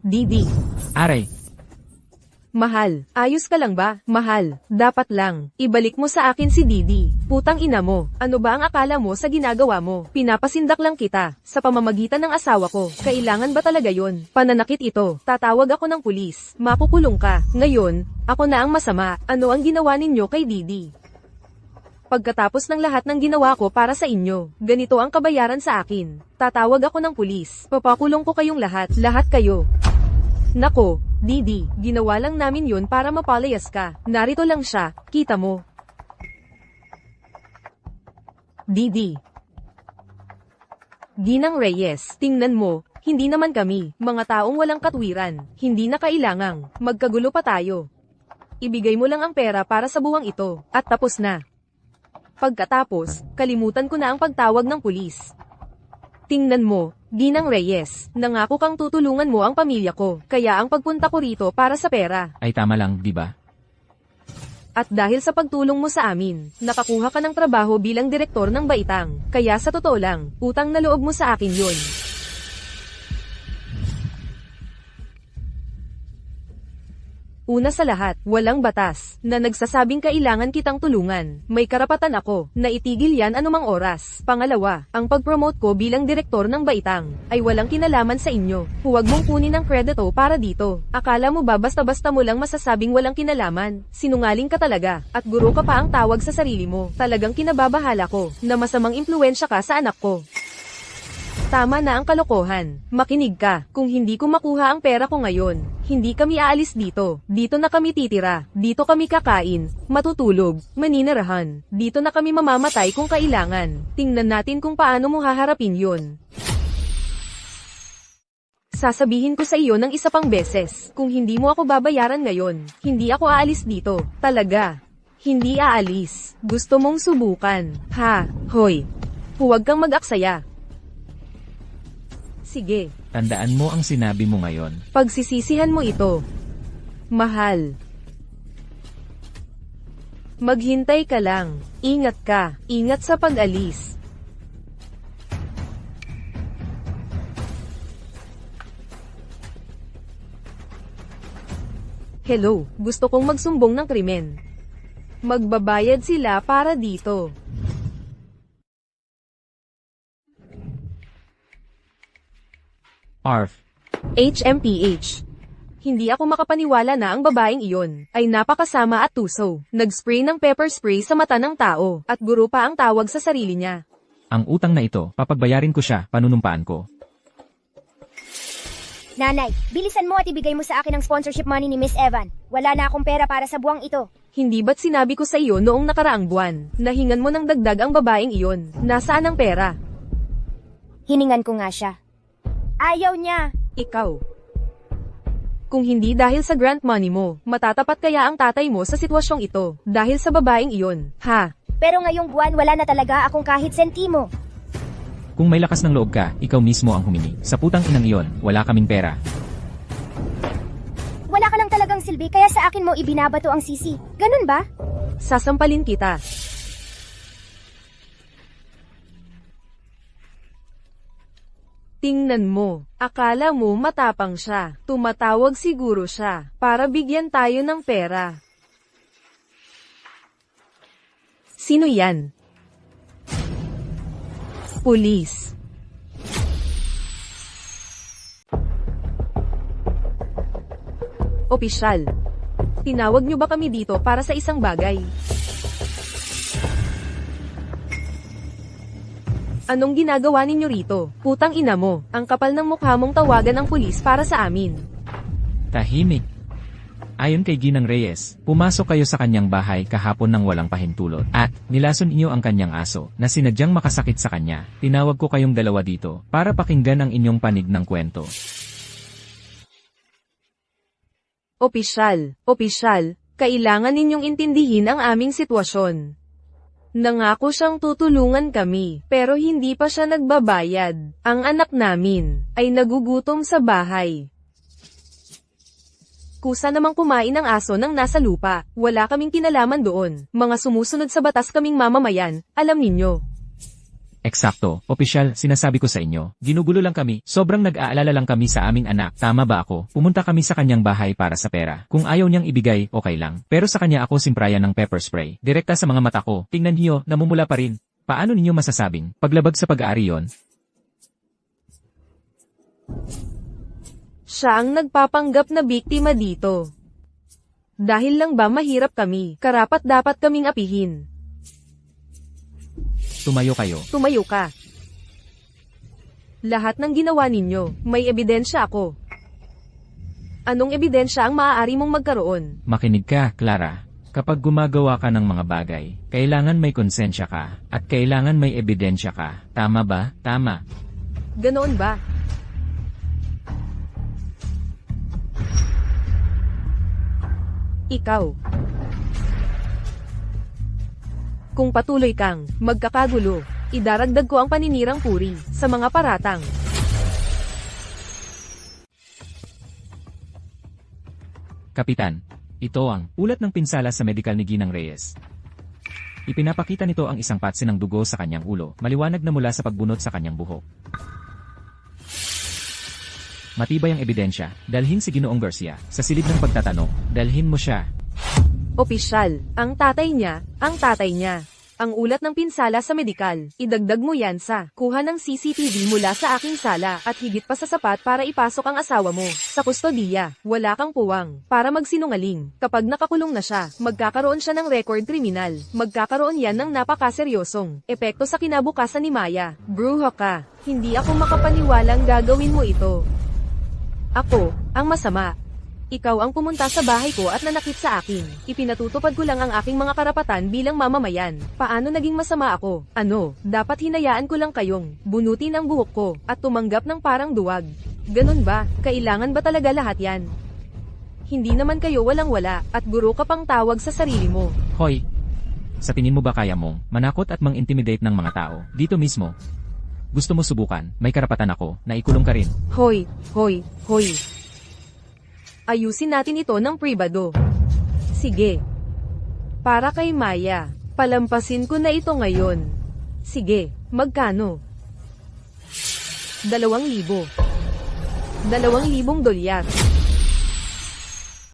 Didi. Aray, Mahal, ayos ka lang ba? Mahal, dapat lang. Ibalik mo sa akin si Didi. Putang ina mo, ano ba ang akala mo sa ginagawa mo? Pinapasindak lang kita, sa pamamagitan ng asawa ko. Kailangan ba talaga yon? Pananakit ito. Tatawag ako ng pulis. Makukulong ka. Ngayon, ako na ang masama. Ano ang ginawa ninyo kay Didi? Pagkatapos ng lahat ng ginawa ko para sa inyo, ganito ang kabayaran sa akin. Tatawag ako ng pulis. Papakulong ko kayong lahat. Lahat kayo. Nako, Didi, ginawa lang namin yun para mapalayas ka. Narito lang siya, kita mo. Didi. Ginang Reyes, tingnan mo, hindi naman kami, mga taong walang katwiran, hindi na kailangang, magkagulo pa tayo. Ibigay mo lang ang pera para sa buwang ito, at tapos na. Pagkatapos, kalimutan ko na ang pagtawag ng pulis. Tingnan mo, Ginang Reyes, nangako kang tutulungan mo ang pamilya ko, kaya ang pagpunta ko rito para sa pera. ay tama lang, di ba? At dahil sa pagtulong mo sa amin, nakakuha ka ng trabaho bilang direktor ng Baitang, kaya sa totoo lang, utang na loob mo sa akin yun. Una sa lahat, walang batas na nagsasabing kailangan kitang tulungan. May karapatan ako na itigil yan anumang oras. Pangalawa, ang pag-promote ko bilang direktor ng Baitang ay walang kinalaman sa inyo. Huwag mong kunin ang kredito para dito. Akala mo ba basta-basta mo lang masasabing walang kinalaman? Sinungaling ka talaga at guro ka pa ang tawag sa sarili mo. Talagang kinababahala ko na masamang impluwensya ka sa anak ko. Tama na ang kalokohan. Makinig ka. Kung hindi ko makuha ang pera ko ngayon, hindi kami aalis dito. Dito na kami titira. Dito kami kakain, matutulog, maninirahan. Dito na kami mamamatay kung kailangan. Tingnan natin kung paano mo haharapin yun. Sasabihin ko sa iyo ng isa pang beses, kung hindi mo ako babayaran ngayon, hindi ako aalis dito. Talaga. Hindi aalis. Gusto mong subukan. Hoy. Huwag kang mag-aksaya. Sige. Tandaan mo ang sinabi mo ngayon. Pagsisisihan mo ito. Mahal. Maghintay ka lang. Ingat ka. Ingat sa pag-alis. Hello, gusto kong magsumbong ng krimen. Magbabayad sila para dito. Arf. HMPH. Hindi ako makapaniwala na ang babaeng iyon ay napakasama at tuso. Nag-spray ng pepper spray sa mata ng tao at guro pa ang tawag sa sarili niya. Ang utang na ito, papagbayarin ko siya, panunumpaan ko. Nanay, bilisan mo at ibigay mo sa akin ang sponsorship money ni Miss Evan. Wala na akong pera para sa buwang ito. Hindi ba't sinabi ko sa iyo noong nakaraang buwan, nahingan mo ng dagdag ang babaeng iyon? Nasaan ang pera? Hiningan ko nga siya. Ayaw niya. Ikaw. Kung hindi dahil sa grant money mo, matatapat kaya ang tatay mo sa sitwasyong ito, dahil sa babaeng iyon, Pero ngayong buwan wala na talaga akong kahit sentimo. Kung may lakas ng loob ka, ikaw mismo ang humingi. Sa putang inang iyon, wala kaming pera. Wala ka lang talagang silbi kaya sa akin mo ibinabato ang sisi. Ganun ba? Sasampalin kita. Tingnan mo, akala mo matapang siya. Tumatawag siguro siya, para bigyan tayo ng pera. Sino yan? Pulis. Opisyal. Tinawag niyo ba kami dito para sa isang bagay? Anong ginagawa ninyo rito? Putang ina mo, ang kapal ng mukha mong tawagan ng pulis para sa amin. Tahimik. Ayon kay Ginang Reyes, pumasok kayo sa kanyang bahay kahapon ng walang pahintulot at nilason inyo ang kanyang aso na sinadyang makasakit sa kanya. Tinawag ko kayong dalawa dito para pakinggan ang inyong panig ng kwento. Opisyal, kailangan ninyong intindihin ang aming sitwasyon. Nangako siyang tutulungan kami, pero hindi pa siya nagbabayad. Ang anak namin ay nagugutom sa bahay. Kusa namang kumain ng aso ng nasa lupa. Wala kaming kinalaman doon. Mga sumusunod sa batas kaming mamamayan, alam ninyo. Eksakto, opisyal, sinasabi ko sa inyo, ginugulo lang kami, sobrang nag-aalala lang kami sa aming anak, tama ba ako? Pumunta kami sa kanyang bahay para sa pera. Kung ayaw niyang ibigay, okay lang. Pero sa kanya ako simprayan ng pepper spray. Direkta sa mga mata ko, tingnan niyo, namumula pa rin. Paano ninyo masasabing, paglabag sa pag-aari yon? Siya ang nagpapanggap na biktima dito. Dahil lang ba mahirap kami, karapat dapat kaming apihin. Tumayo kayo. Tumayo ka. Lahat ng ginawa ninyo, may ebidensya ako. Anong ebidensya ang maaari mong magkaroon? Makinig ka, Clara. Kapag gumagawa ka ng mga bagay, kailangan may konsensya ka, at kailangan may ebidensya ka. Tama ba? Tama. Ganoon ba? Ikaw. Kung patuloy kang magkakagulo, idaragdag ko ang paninirang puri sa mga paratang. Kapitan, ito ang ulat ng pinsala sa medikal ni Ginang Reyes. Ipinapakita nito ang isang patsi ng dugo sa kanyang ulo, maliwanag na mula sa pagbunot sa kanyang buhok. Matibay ang ebidensya, dalhin si Ginoong Garcia. Sa silid ng pagtatanong, dalhin mo siya. Opisyal, ang tatay niya. Ang ulat ng pinsala sa medikal, idagdag mo yan sa kuha ng CCTV mula sa aking sala at higit pa sa sapat para ipasok ang asawa mo sa kustodiya. Wala kang puwang para magsinungaling. Kapag nakakulong na siya, magkakaroon siya ng record kriminal. Magkakaroon yan ng napakaseryosong epekto sa kinabukasan ni Maya. Bruha ka. Hindi ako makapaniwalang gagawin mo ito. Ako, ang masama. Ikaw ang pumunta sa bahay ko at nanakit sa akin. Ipinatutupad ko lang ang aking mga karapatan bilang mamamayan. Paano naging masama ako? Ano, dapat hinayaan ko lang kayong bunutin ang buhok ko at tumanggap ng parang duwag. Ganon ba? Kailangan ba talaga lahat yan? Hindi naman kayo walang-wala at guro ka pang tawag sa sarili mo. Hoy! Sa tingin mo ba kaya mong manakot at mang-intimidate ng mga tao dito mismo? Gusto mo subukan? May karapatan ako na ikulong ka rin. Hoy! Ayusin natin ito ng pribado. Sige. Para kay Maya, palampasin ko na ito ngayon. Sige, magkano? 2,000. 2,000 dolyar.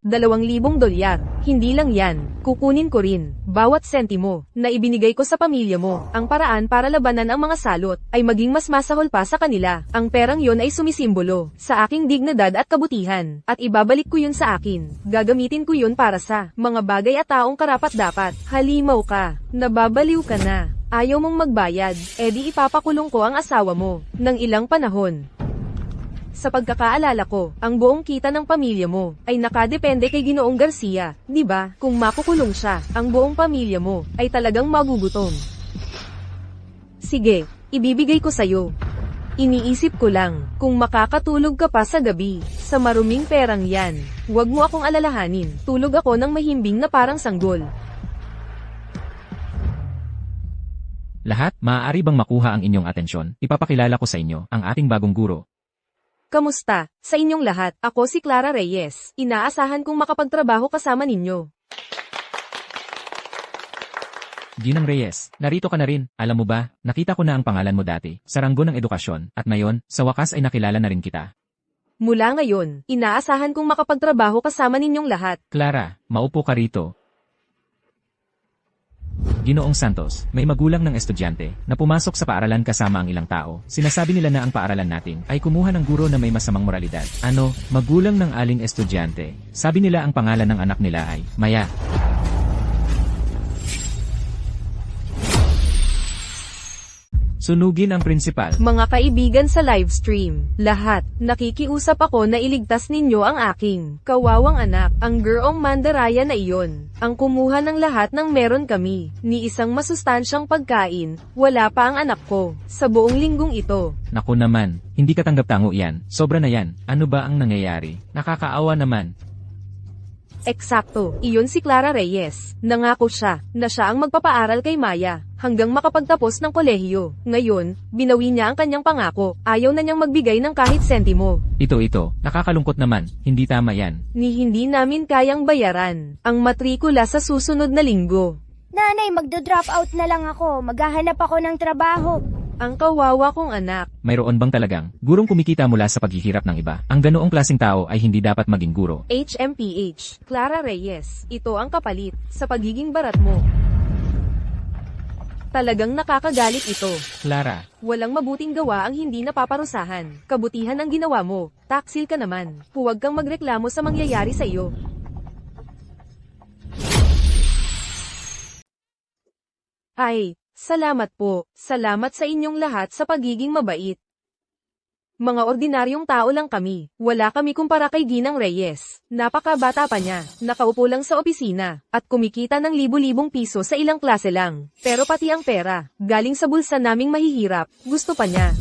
2,000 dolyar. Hindi lang yan. Kukunin ko rin bawat sentimo na ibinigay ko sa pamilya mo. Ang paraan para labanan ang mga salot ay maging mas masahol pa sa kanila. Ang perang yon ay sumisimbolo sa aking dignidad at kabutihan. At ibabalik ko yun sa akin. Gagamitin ko yun para sa mga bagay at taong karapat-dapat. Halimaw ka. Nababaliw ka na. Ayaw mong magbayad. Edi ipapakulong ko ang asawa mo ng ilang panahon. Sa pagkakaalala ko, ang buong kita ng pamilya mo ay nakadepende kay Ginoong Garcia, di ba? Kung makukulong siya, ang buong pamilya mo ay talagang magugutom. Sige, ibibigay ko sa'yo. Iniisip ko lang, kung makakatulog ka pa sa gabi, sa maruming perang yan, huwag mo akong alalahanin, tulog ako ng mahimbing na parang sanggol. Lahat, maaari bang makuha ang inyong atensyon? Ipapakilala ko sa inyo ang ating bagong guro. Kamusta? Sa inyong lahat, ako si Clara Reyes. Inaasahan kong makapagtrabaho kasama ninyo. Ginang Reyes, narito ka na rin. Alam mo ba, nakita ko na ang pangalan mo dati, sa ranggo ng edukasyon, at ngayon, sa wakas ay nakilala na rin kita. Mula ngayon, inaasahan kong makapagtrabaho kasama ninyong lahat. Clara, maupo ka rito. Ginoong Santos, may magulang ng estudyante na pumasok sa paaralan kasama ang ilang tao. Sinasabi nila na ang paaralan natin ay kumuha ng guro na may masamang moralidad. Ano, magulang ng aling estudyante? Sabi nila ang pangalan ng anak nila ay Maya. Sunugin ang prinsipal. Mga kaibigan sa livestream, lahat, nakikiusap ako na iligtas ninyo ang aking kawawang anak, ang Gurong Mandaraya na iyon. Ang kumuha ng lahat ng meron kami, ni isang masustansyang pagkain, wala pa ang anak ko, sa buong linggong ito. Naku naman, hindi katanggap-tango yan. Sobra na yan. Ano ba ang nangyayari? Nakakaawa naman. Eksakto, iyon si Clara Reyes. Nangako siya, na siya ang magpapaaral kay Maya, hanggang makapagtapos ng kolehiyo. Ngayon, binawi niya ang kanyang pangako, ayaw na niyang magbigay ng kahit sentimo. Ito, nakakalungkot naman. Hindi tama yan. Ni hindi namin kayang bayaran ang matrikula sa susunod na linggo. Nanay, magdo-drop out na lang ako. Maghahanap ako ng trabaho. Ang kawawa kong anak. Mayroon bang talagang gurong kumikita mula sa paghihirap ng iba? Ang ganoong klaseng tao ay hindi dapat maging guro. HMPH, Clara Reyes, ito ang kapalit sa pagiging barat mo. Talagang nakakagalit ito. Clara, Walang mabuting gawa ang hindi napaparusahan. Kabutihan ang ginawa mo. Taksil ka naman. Huwag kang magreklamo sa mangyayari sa iyo. Ay, salamat po. Salamat sa inyong lahat sa pagiging mabait. Mga ordinaryong tao lang kami. Wala kami kumpara kay Ginang Reyes. Napakabata pa niya. Nakaupo lang sa opisina. At kumikita ng libu-libong piso sa ilang klase lang. Pero pati ang pera, galing sa bulsa naming mahihirap, gusto pa niya.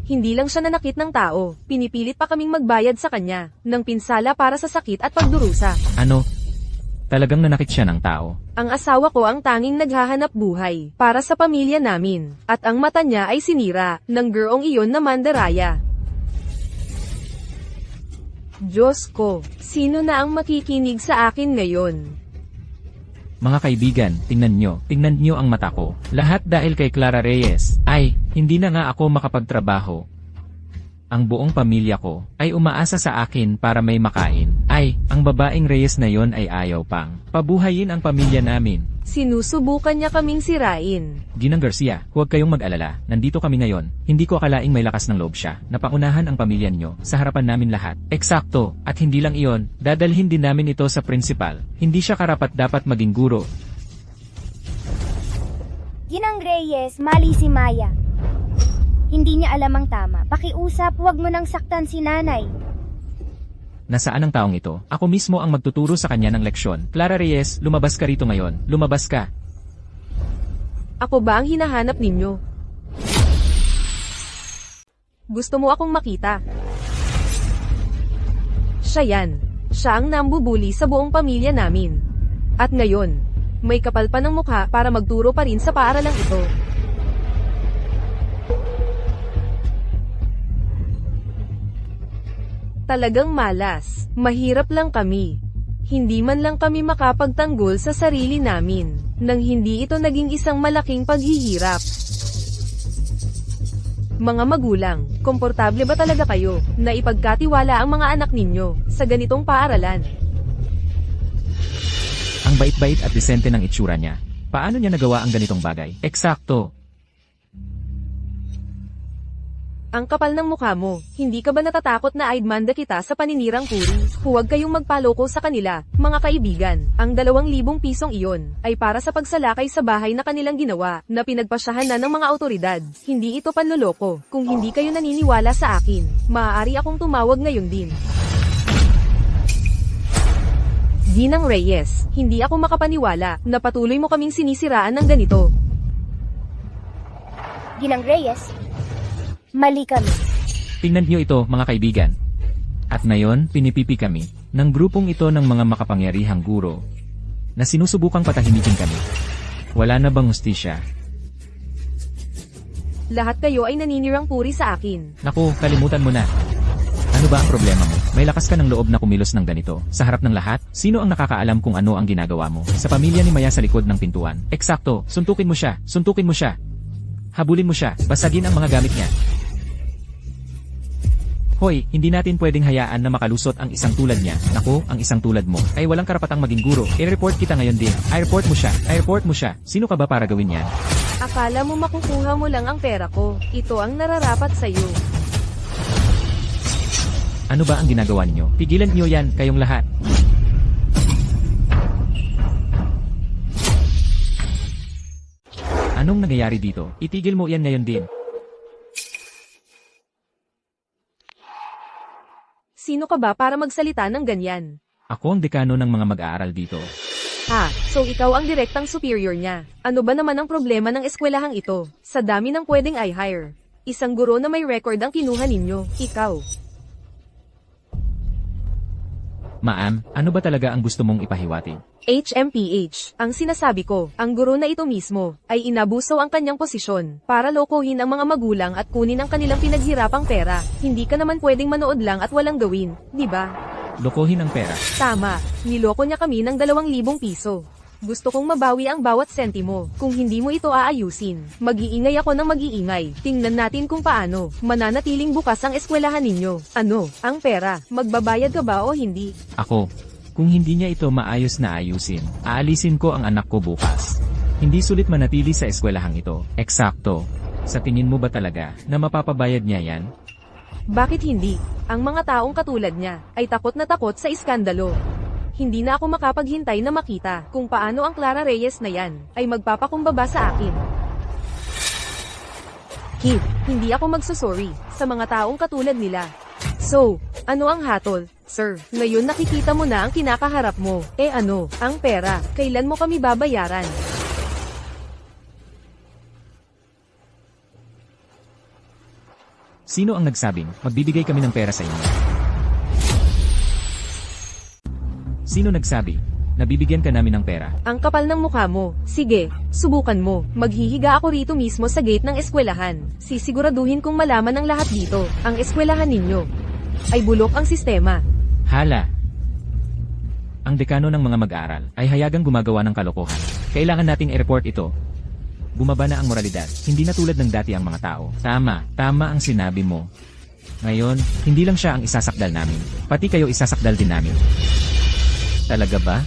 Hindi lang siya nanakit ng tao. Pinipilit pa kaming magbayad sa kanya ng pinsala para sa sakit at pagdurusa. ano? Talagang nanakit siya ng tao. Ang asawa ko ang tanging naghahanap buhay para sa pamilya namin, at ang mata niya ay sinira ng gurong iyon na Mandaraya. Diyos ko, sino na ang makikinig sa akin ngayon? Mga kaibigan, tingnan nyo ang mata ko. Lahat dahil kay Clara Reyes. Ay, hindi na nga ako makapagtrabaho. Ang buong pamilya ko ay umaasa sa akin para may makain. Ay, ang babaeng Reyes na yon ay ayaw pang pabuhayin ang pamilya namin. Sinusubukan niya kaming sirain. Ginang Garcia, huwag kayong mag-alala. Nandito kami ngayon. Hindi ko akalaing may lakas ng loob siya na pangunahan ang pamilya niyo sa harapan namin lahat. Eksakto, at hindi lang iyon, dadalhin din namin ito sa principal. Hindi siya karapat-dapat maging guro. Ginang Reyes, mali si Maya. Hindi niya alam ang tama. Pakiusap, huwag mo nang saktan si nanay. Nasaan ang taong ito? Ako mismo ang magtuturo sa kanya ng leksyon. Clara Reyes, lumabas ka rito ngayon. Lumabas ka. Ako ba ang hinahanap ninyo? Gusto mo akong makita? Siya yan. Siya ang nambubuli sa buong pamilya namin. At ngayon, may kapal pa ng mukha para magturo pa rin sa paaralang ito. Talagang malas. Mahirap lang kami. Hindi man lang kami makapagtanggol sa sarili namin, nang hindi ito naging isang malaking paghihirap. Mga magulang, komportable ba talaga kayo na ipagkatiwala ang mga anak ninyo sa ganitong paaralan? Ang bait-bait at disente ng itsura niya. Paano niya nagawa ang ganitong bagay? Eksakto. Ang kapal ng mukha mo, hindi ka ba natatakot na aidmanda kita sa paninirang puri? Huwag kayong magpaloko sa kanila, mga kaibigan. Ang 2,000 pisong iyon ay para sa pagsalakay sa bahay na kanilang ginawa, na pinagpasyahan na ng mga otoridad. Hindi ito panloloko. Kung hindi kayo naniniwala sa akin, maaari akong tumawag ngayon din. Ginang Reyes, hindi ako makapaniwala na patuloy mo kaming sinisiraan ng ganito. Ginang Reyes, mali kami. Tingnan niyo ito, mga kaibigan. At ngayon, pinipipi kami ng grupong ito ng mga makapangyarihang guro na sinusubukang patahimikin kami. Wala na bang hustisya? Lahat kayo ay naninirang puri sa akin. Naku, kalimutan mo na. Ano ba ang problema mo? May lakas ka ng loob na kumilos ng ganito. Sa harap ng lahat, sino ang nakakaalam kung ano ang ginagawa mo? Sa pamilya ni Maya sa likod ng pintuan. Eksakto, suntukin mo siya, suntukin mo siya. Habulin mo siya, basagin ang mga gamit niya. Hoy, hindi natin pwedeng hayaan na makalusot ang isang tulad niya. Naku, ang isang tulad mo ay walang karapatang maging guro. I-report kita ngayon din. I-report mo siya. I-report mo siya. Sino ka ba para gawin yan? Akala mo makukuha mo lang ang pera ko. Ito ang nararapat sa'yo. Ano ba ang ginagawa niyo? Pigilan niyo yan, kayong lahat. Anong nangyayari dito? Itigil mo yan ngayon din. Sino ka ba para magsalita ng ganyan? Ako ang dekano ng mga mag-aaral dito. Ha, so ikaw ang direktang superior niya. Ano ba naman ang problema ng eskwelahang ito? Sa dami ng pwedeng i-hire. Isang guro na may record ang kinuha ninyo, ikaw. Ma'am, ano ba talaga ang gusto mong ipahiwatig? HMPH, ang sinasabi ko, ang guro na ito mismo, ay inabuso ang kanyang posisyon, para lokohin ang mga magulang at kunin ang kanilang pinaghirapang pera. Hindi ka naman pwedeng manood lang at walang gawin, di ba? Lokohin ang pera. Tama, niloko niya kami ng 2,000 piso. Gusto kong mabawi ang bawat sentimo. Kung hindi mo ito aayusin, mag-iingay ako ng mag-iingay. Tingnan natin kung paano mananatiling bukas ang eskwelahan ninyo. Ano, ang pera, magbabayad ka ba o hindi? Ako, kung hindi niya ito maayos na ayusin, aalisin ko ang anak ko bukas. Hindi sulit manatili sa eskwelahang ito. Eksakto. Sa tingin mo ba talaga na mapapabayad niya yan? Bakit hindi? Ang mga taong katulad niya ay takot na takot sa iskandalo. Hindi na ako makapaghintay na makita kung paano ang Clara Reyes na yan ay magpapakumbaba sa akin. Kid, hindi ako magsusorry sa mga taong katulad nila. So, ano ang hatol, sir? Ngayon nakikita mo na ang kinakaharap mo. Eh ano, ang pera, kailan mo kami babayaran? Sino ang nagsabing magbibigay kami ng pera sa inyo? Sino nagsabi na bibigyan ka namin ng pera? Ang kapal ng mukha mo. Sige, subukan mo. Maghihiga ako rito mismo sa gate ng eskwelahan. Sisiguraduhin kong malaman ng lahat dito. Ang eskwelahan ninyo ay bulok ang sistema. Hala! Ang dekano ng mga mag-aaral ay hayagang gumagawa ng kalokohan. Kailangan nating i-report ito. Bumaba na ang moralidad. Hindi na tulad ng dati ang mga tao. Tama ang sinabi mo. Ngayon, hindi lang siya ang isasakdal namin. Pati kayo isasakdal din namin. Talaga ba?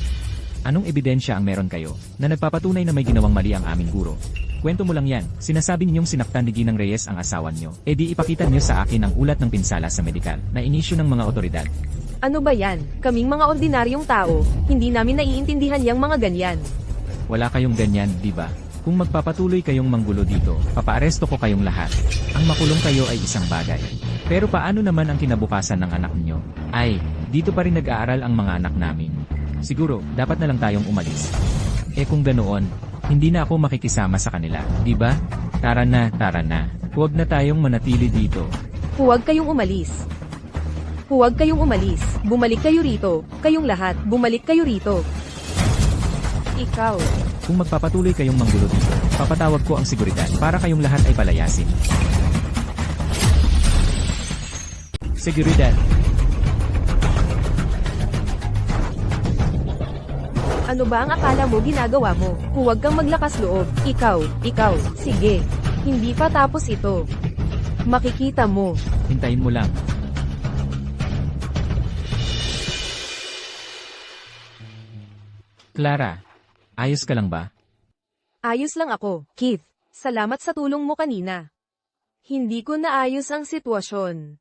Anong ebidensya ang meron kayo na nagpapatunay na may ginawang mali ang aming guro? Kwento mo lang yan. Sinasabi ninyong sinaktan ni Ginang Reyes ang asawa niyo. E di ipakita niyo sa akin ang ulat ng pinsala sa medikal na inisyu ng mga otoridad. Ano ba yan? Kaming mga ordinaryong tao, hindi namin naiintindihan yang mga ganyan. Wala kayong ganyan, di ba? Kung magpapatuloy kayong manggulo dito, papaaresto ko kayong lahat. Ang makulong kayo ay isang bagay. Pero paano naman ang kinabukasan ng anak niyo? Ay, dito pa rin nag-aaral ang mga anak namin. Siguro, dapat na lang tayong umalis. Eh kung ganoon, hindi na ako makikisama sa kanila, di ba? Tara na. Huwag na tayong manatili dito. Huwag kayong umalis. Huwag kayong umalis. Bumalik kayo rito. Kayong lahat, bumalik kayo rito. Ikaw. Kung magpapatuloy kayong manggulo dito, papatawag ko ang seguridad para kayong lahat ay palayasin. Seguridad. Ano ba ang akala mo ginagawa mo? Huwag kang maglakas loob. Ikaw. Sige. Hindi pa tapos ito. Makikita mo. Hintayin mo lang. Clara, ayos ka lang ba? Ayos lang ako, Keith. Salamat sa tulong mo kanina. Hindi ko naayos ang sitwasyon.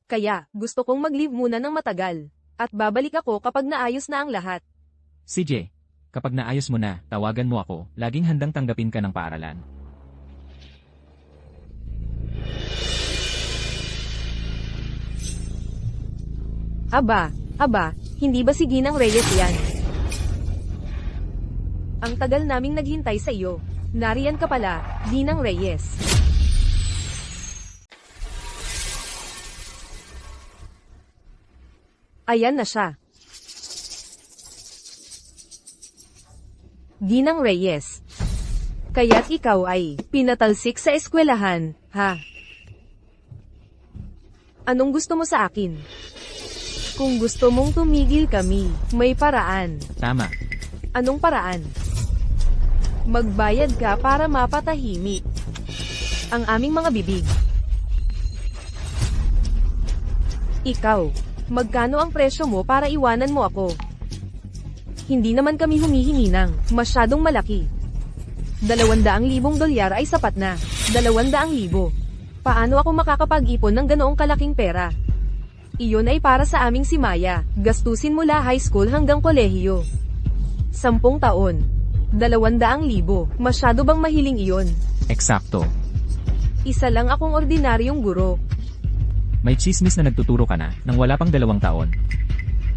Kaya, gusto kong mag-leave muna ng matagal. At babalik ako kapag naayos na ang lahat. CJ, kapag naayos mo na, tawagan mo ako. Laging handang tanggapin ka ng paaralan. Aba, hindi ba si Ginang Reyes yan? Ang tagal naming naghintay sa iyo. Nariyan ka pala, Ginang Reyes. Ayan na siya. Ginang Reyes. Kaya't ikaw ay pinatalsik sa eskwelahan, ha? Anong gusto mo sa akin? Kung gusto mong tumigil kami, may paraan. Tama. Anong paraan? Magbayad ka para mapatahimik ang aming mga bibig. Ikaw, magkano ang presyo mo para iwanan mo ako? Hindi naman kami humihingi ng masyadong malaki. 200,000 dolyar ay sapat na. 200,000. Paano ako makakapag-ipon ng ganoong kalaking pera? Iyon ay para sa aming si Maya. Gastusin mula high school hanggang kolehiyo. 10 taon. 200,000. Masyado bang mahiling iyon? Eksakto. Isa lang akong ordinaryong guro. May chismis na nagtuturo ka na nang wala pang 2 taon.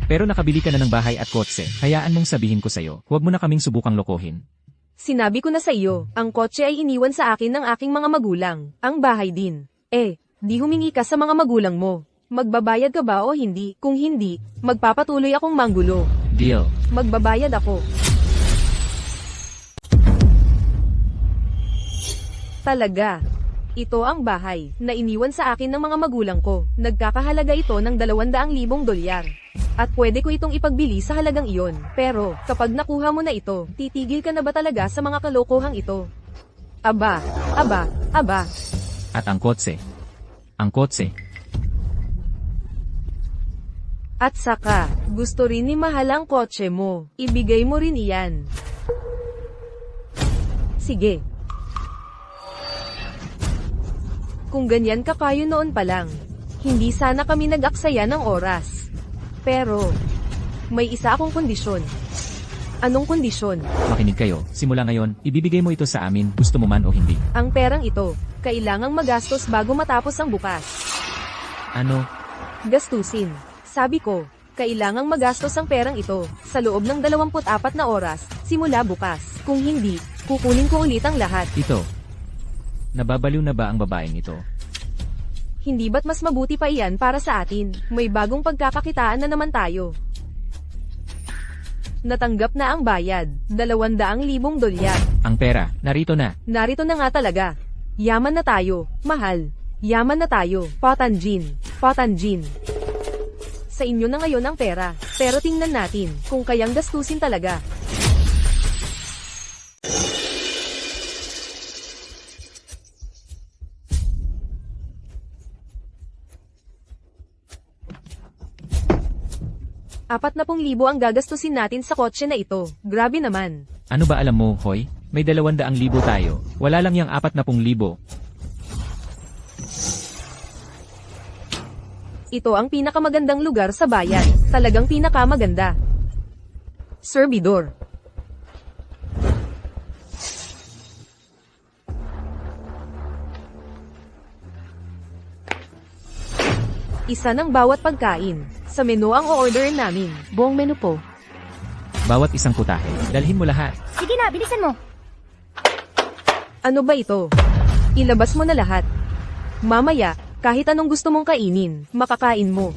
Pero nakabili ka na ng bahay at kotse, hayaan mong sabihin ko sa'yo, huwag mo na kaming subukang lokohin. Sinabi ko na sa iyo, ang kotse ay iniwan sa akin ng aking mga magulang. Ang bahay din. Di humingi ka sa mga magulang mo. Magbabayad ka ba o hindi? Kung hindi, magpapatuloy akong manggulo. Deal. Magbabayad ako. Talaga. Ito ang bahay na iniwan sa akin ng mga magulang ko. Nagkakahalaga ito ng 200,000 dolyar. At pwede ko itong ipagbili sa halagang iyon. Pero, kapag nakuha mo na ito, titigil ka na ba talaga sa mga kalokohang ito? Aba. At ang kotse. Ang kotse. At saka, gusto rin ni Mahal ang kotse mo. Ibigay mo rin iyan. Sige. Kung ganyan ka kayo noon pa lang, hindi sana kami nag-aksaya ng oras. Pero, may isa akong kondisyon. Anong kondisyon? Makinig kayo, simula ngayon, ibibigay mo ito sa amin, gusto mo man o hindi. Ang perang ito, kailangang magastos bago matapos ang bukas. Ano? Gastusin. Sabi ko, kailangang magastos ang perang ito, sa loob ng 24 na oras, simula bukas. Kung hindi, kukunin ko ulit ang lahat. Ito. Nababaliw na ba ang babaeng ito? Hindi ba't mas mabuti pa iyan para sa atin? May bagong pagkakakitaan na naman tayo. Natanggap na ang bayad, 200,000 dolyar. Ang pera, narito na. Narito na nga talaga. Yaman na tayo, mahal. Yaman na tayo, Potanjin. Sa inyo na ngayon ang pera, pero tingnan natin kung kayang gastusin talaga. ₱40,000 ang gagastusin natin sa kotse na ito. Grabe naman. Ano ba alam mo, Hoy? May 200,000 tayo. Wala lang yang 40,000. Ito ang pinakamagandang lugar sa bayan. Talagang pinakamaganda. Servidor. Isa ng bawat pagkain. Sa menu ang o-orderin namin. Buong menu po. Bawat isang putahe, dalhin mo lahat. Sige na, bilisan mo. Ano ba ito? Ilabas mo na lahat. Mamaya, kahit anong gusto mong kainin, makakain mo.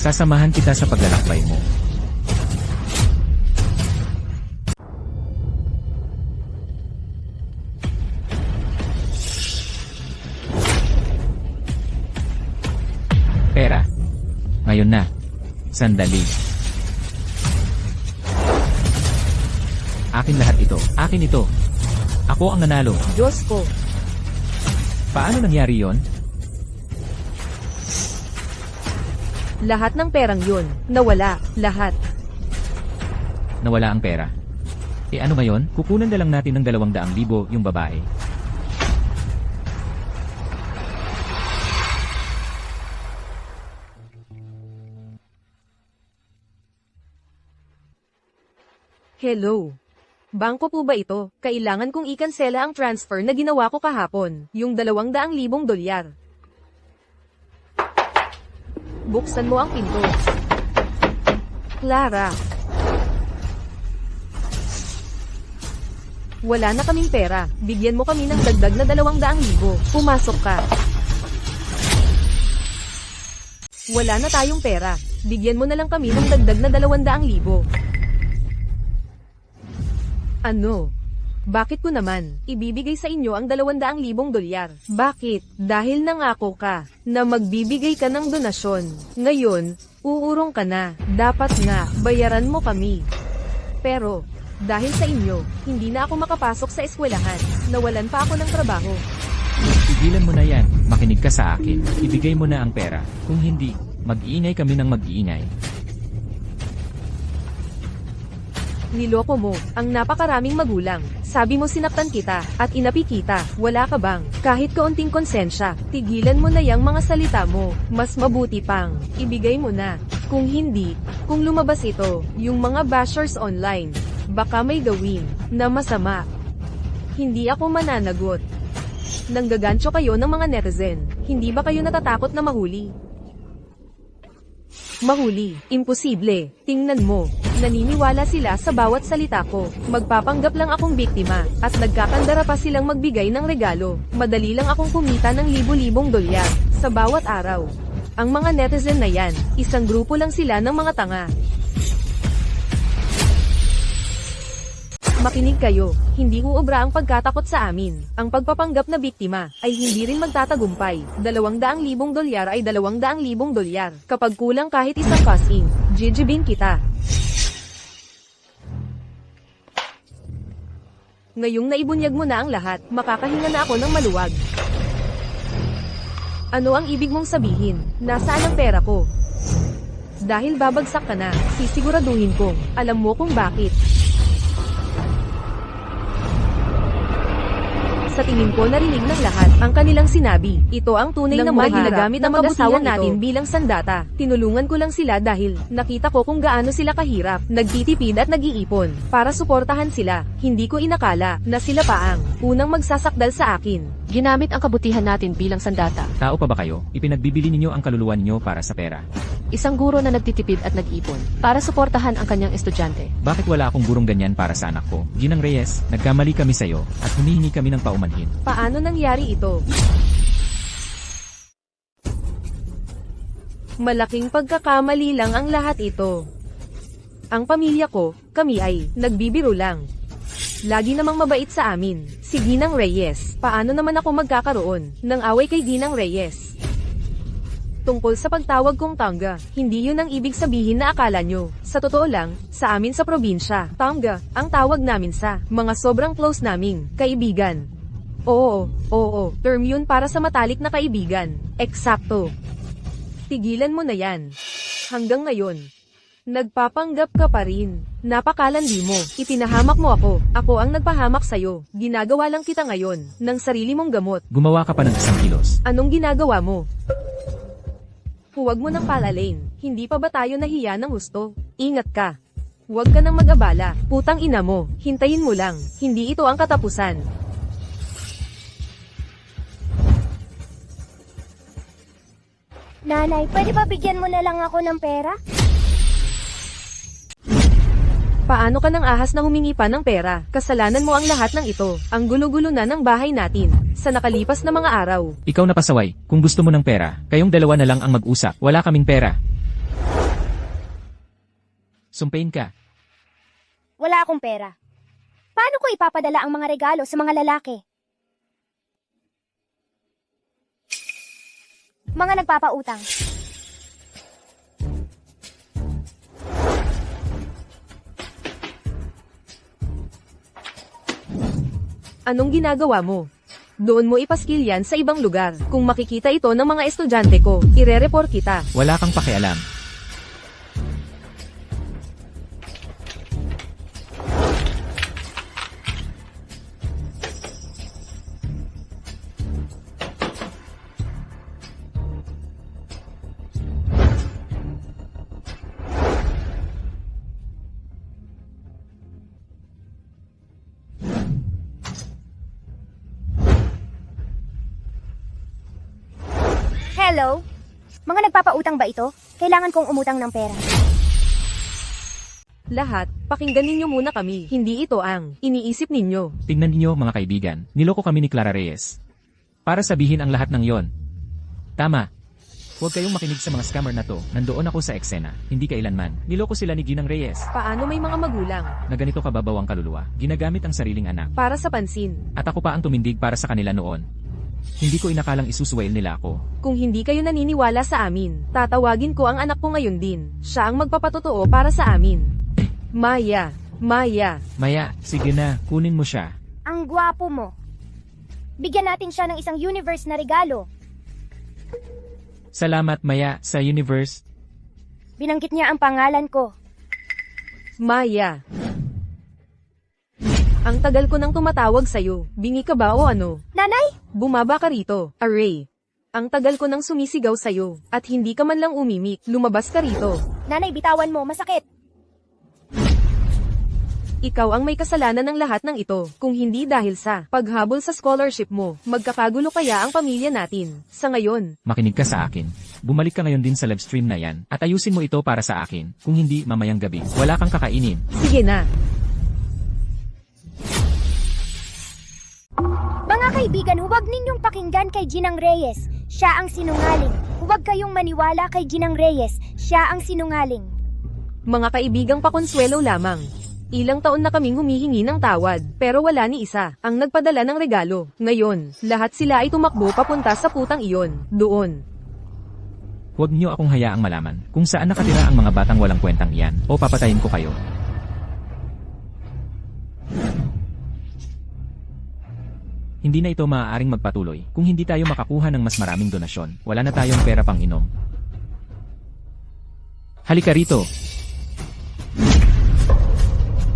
Sasamahan kita sa paglalakbay mo. Pera. Ngayon na. Sandali. Akin lahat ito. Akin ito. Ako ang nanalo. Diyos ko. Paano nangyari yon? Lahat ng perang yun, nawala, lahat. Nawala ang pera. Ano ngayon? Kukunan na lang natin ng 200,000 yung babae. Hello. Bangko po ba ito? Kailangan kong ikansela ang transfer na ginawa ko kahapon, yung 200,000 dolyar. Buksan mo ang pinto. Clara. Wala na kaming pera. Bigyan mo kami ng dagdag na 200,000. Pumasok ka. Wala na tayong pera. Bigyan mo na lang kami ng dagdag na 200,000. Ano? Bakit ko naman ibibigay sa inyo ang 200,000 dolyar? Bakit? Dahil nangako ka na magbibigay ka ng donasyon. Ngayon, uurong ka na. Dapat nga, bayaran mo kami. Pero, dahil sa inyo, hindi na ako makapasok sa eskwelahan. Nawalan pa ako ng trabaho. Tigilan mo na yan, makinig ka sa akin. Ibigay mo na ang pera. Kung hindi, mag-iingay kami ng mag-iingay. Niloko mo ang napakaraming magulang. Sabi mo sinaktan kita at inapi kita. Wala ka bang kahit kaunting konsensya? Tigilan mo na yang mga salita mo. Mas mabuti pang ibigay mo na. Kung hindi, kung lumabas ito, yung mga bashers online, baka may gawin na masama. Hindi ako mananagot. Nanggagancho kayo ng mga netizen. Hindi ba kayo natatakot na mahuli? Mahuli, imposible. Tingnan mo, naniniwala sila sa bawat salita ko. Magpapanggap lang akong biktima, at nagkakandara pa silang magbigay ng regalo. Madali lang akong kumita ng libo-libong dolyar sa bawat araw. Ang mga netizen na yan, isang grupo lang sila ng mga tanga. Makinig kayo, hindi uubra ang pagkatakot sa amin. Ang pagpapanggap na biktima ay hindi rin magtatagumpay. 200,000 dolyar ay 200,000 dolyar. Kapag kulang kahit isang passing, jijibin kita. Ngayong naibunyag mo na ang lahat, makakahinga na ako ng maluwag. Ano ang ibig mong sabihin? Nasaan ang pera ko? Dahil babagsak ka na, sisiguraduhin kong alam mo kung bakit. Sa tingin ko narinig ng lahat ang kanilang sinabi. Ito ang tunay na mga ginagamit ng kabutihan natin bilang sandata. Tinulungan ko lang sila dahil nakita ko kung gaano sila kahirap. Nagtitipid at nag-iipon para suportahan sila. Hindi ko inakala na sila pa ang unang magsasakdal sa akin. Ginamit ang kabutihan natin bilang sandata. Tao pa ba kayo? Ipinagbibili ninyo ang kaluluwa ninyo para sa pera. Isang guro na nagtitipid at nag-ipon para suportahan ang kanyang estudyante. Bakit wala akong gurong ganyan para sa anak ko? Ginang Reyes, nagkamali kami sa'yo at humihingi kami ng paumanhin. Paano nangyari ito? Malaking pagkakamali lang ang lahat ito. Ang pamilya ko, kami ay nagbibiro lang. Lagi namang mabait sa amin, si Ginang Reyes. Paano naman ako magkakaroon ng away kay Ginang Reyes? Tungkol sa pagtawag kong Tangga, hindi yun ang ibig sabihin na akala nyo. Sa totoo lang, sa amin sa probinsya, Tangga, ang tawag namin sa mga sobrang close naming kaibigan. Oo, term yun para sa matalik na kaibigan. Eksakto. Tigilan mo na yan. Hanggang ngayon, nagpapanggap ka pa rin. Napakalandi mo. Ipinahamak mo ako. Ako ang nagpahamak sa'yo. Ginagawa lang kita ngayon ng sarili mong gamot. Gumawa ka pa ng 1 kilos. Anong ginagawa mo? Huwag mo nang palalain. Hindi pa ba tayo nahiya ng gusto? Ingat ka. Huwag ka nang mag-abala. Putang ina mo. Hintayin mo lang. Hindi ito ang katapusan. Nanay, pwede ba bigyan mo na lang ako ng pera? Paano ka nang ahas na humingi pa ng pera? Kasalanan mo ang lahat ng ito. Ang gulo-gulo na ng bahay natin sa nakalipas na mga araw. Ikaw na pasaway, kung gusto mo ng pera, kayong dalawa na lang ang mag-usap. Wala kaming pera. Sumpain ka. Wala akong pera. Paano ko ipapadala ang mga regalo sa mga lalaki? Mga nagpapautang. Anong ginagawa mo? Doon mo ipaskil yan sa ibang lugar. Kung makikita ito ng mga estudyante ko, ire-report kita. Wala kang pakialam. Hello? Mga nagpapautang ba ito? Kailangan kong umutang ng pera. Lahat, pakinggan ninyo muna kami. Hindi ito ang iniisip ninyo. Tingnan niyo mga kaibigan, niloko kami ni Clara Reyes. Para sabihin ang lahat ng yon. Tama. Huwag kayong makinig sa mga scammer na to. Nandoon ako sa eksena. Hindi kailanman. Niloko sila ni Ginang Reyes. Paano may mga magulang? Na ganito kababaw ang kaluluwa. Ginagamit ang sariling anak. Para sa pansin. At ako pa ang tumindig para sa kanila noon. Hindi ko inakalang isuswail nila ako. Kung hindi kayo naniniwala sa amin, tatawagin ko ang anak ko ngayon din. Siya ang magpapatotoo para sa amin. Maya. Maya. Maya, sige na, kunin mo siya. Ang gwapo mo. Bigyan natin siya ng isang universe na regalo. Salamat Maya sa universe. Binanggit niya ang pangalan ko. Maya. Ang tagal ko nang tumatawag sa'yo. Bingi ka ba o ano? Nanay? Bumaba ka rito, Array. Ang tagal ko nang sumisigaw sa'yo, at hindi ka man lang umimik. Lumabas ka rito. Nanay, bitawan mo. Masakit. Ikaw ang may kasalanan ng lahat ng ito, kung hindi dahil sa paghabol sa scholarship mo. Magkakagulo kaya ang pamilya natin. Sa ngayon, Makinig ka sa akin. Bumalik ka ngayon din sa live stream na yan, at ayusin mo ito para sa akin. Kung hindi, mamayang gabi, wala kang kakainin. sige na. Mga kaibigan, huwag ninyong pakinggan kay Ginang Reyes. Siya ang sinungaling. Huwag kayong maniwala kay Ginang Reyes. Siya ang sinungaling. Mga kaibigang pakonsuelo lamang. Ilang taon na kaming humihingi ng tawad, pero wala ni isa ang nagpadala ng regalo. Ngayon, lahat sila ay tumakbo papunta sa putang iyon, doon. Huwag niyo akong hayaang malaman kung saan nakatira ang mga batang walang kwentang iyan, o papatayin ko kayo. Hindi na ito maaaring magpatuloy kung hindi tayo makakuha ng mas maraming donasyon. Wala na tayong pera pang inom. Halika rito.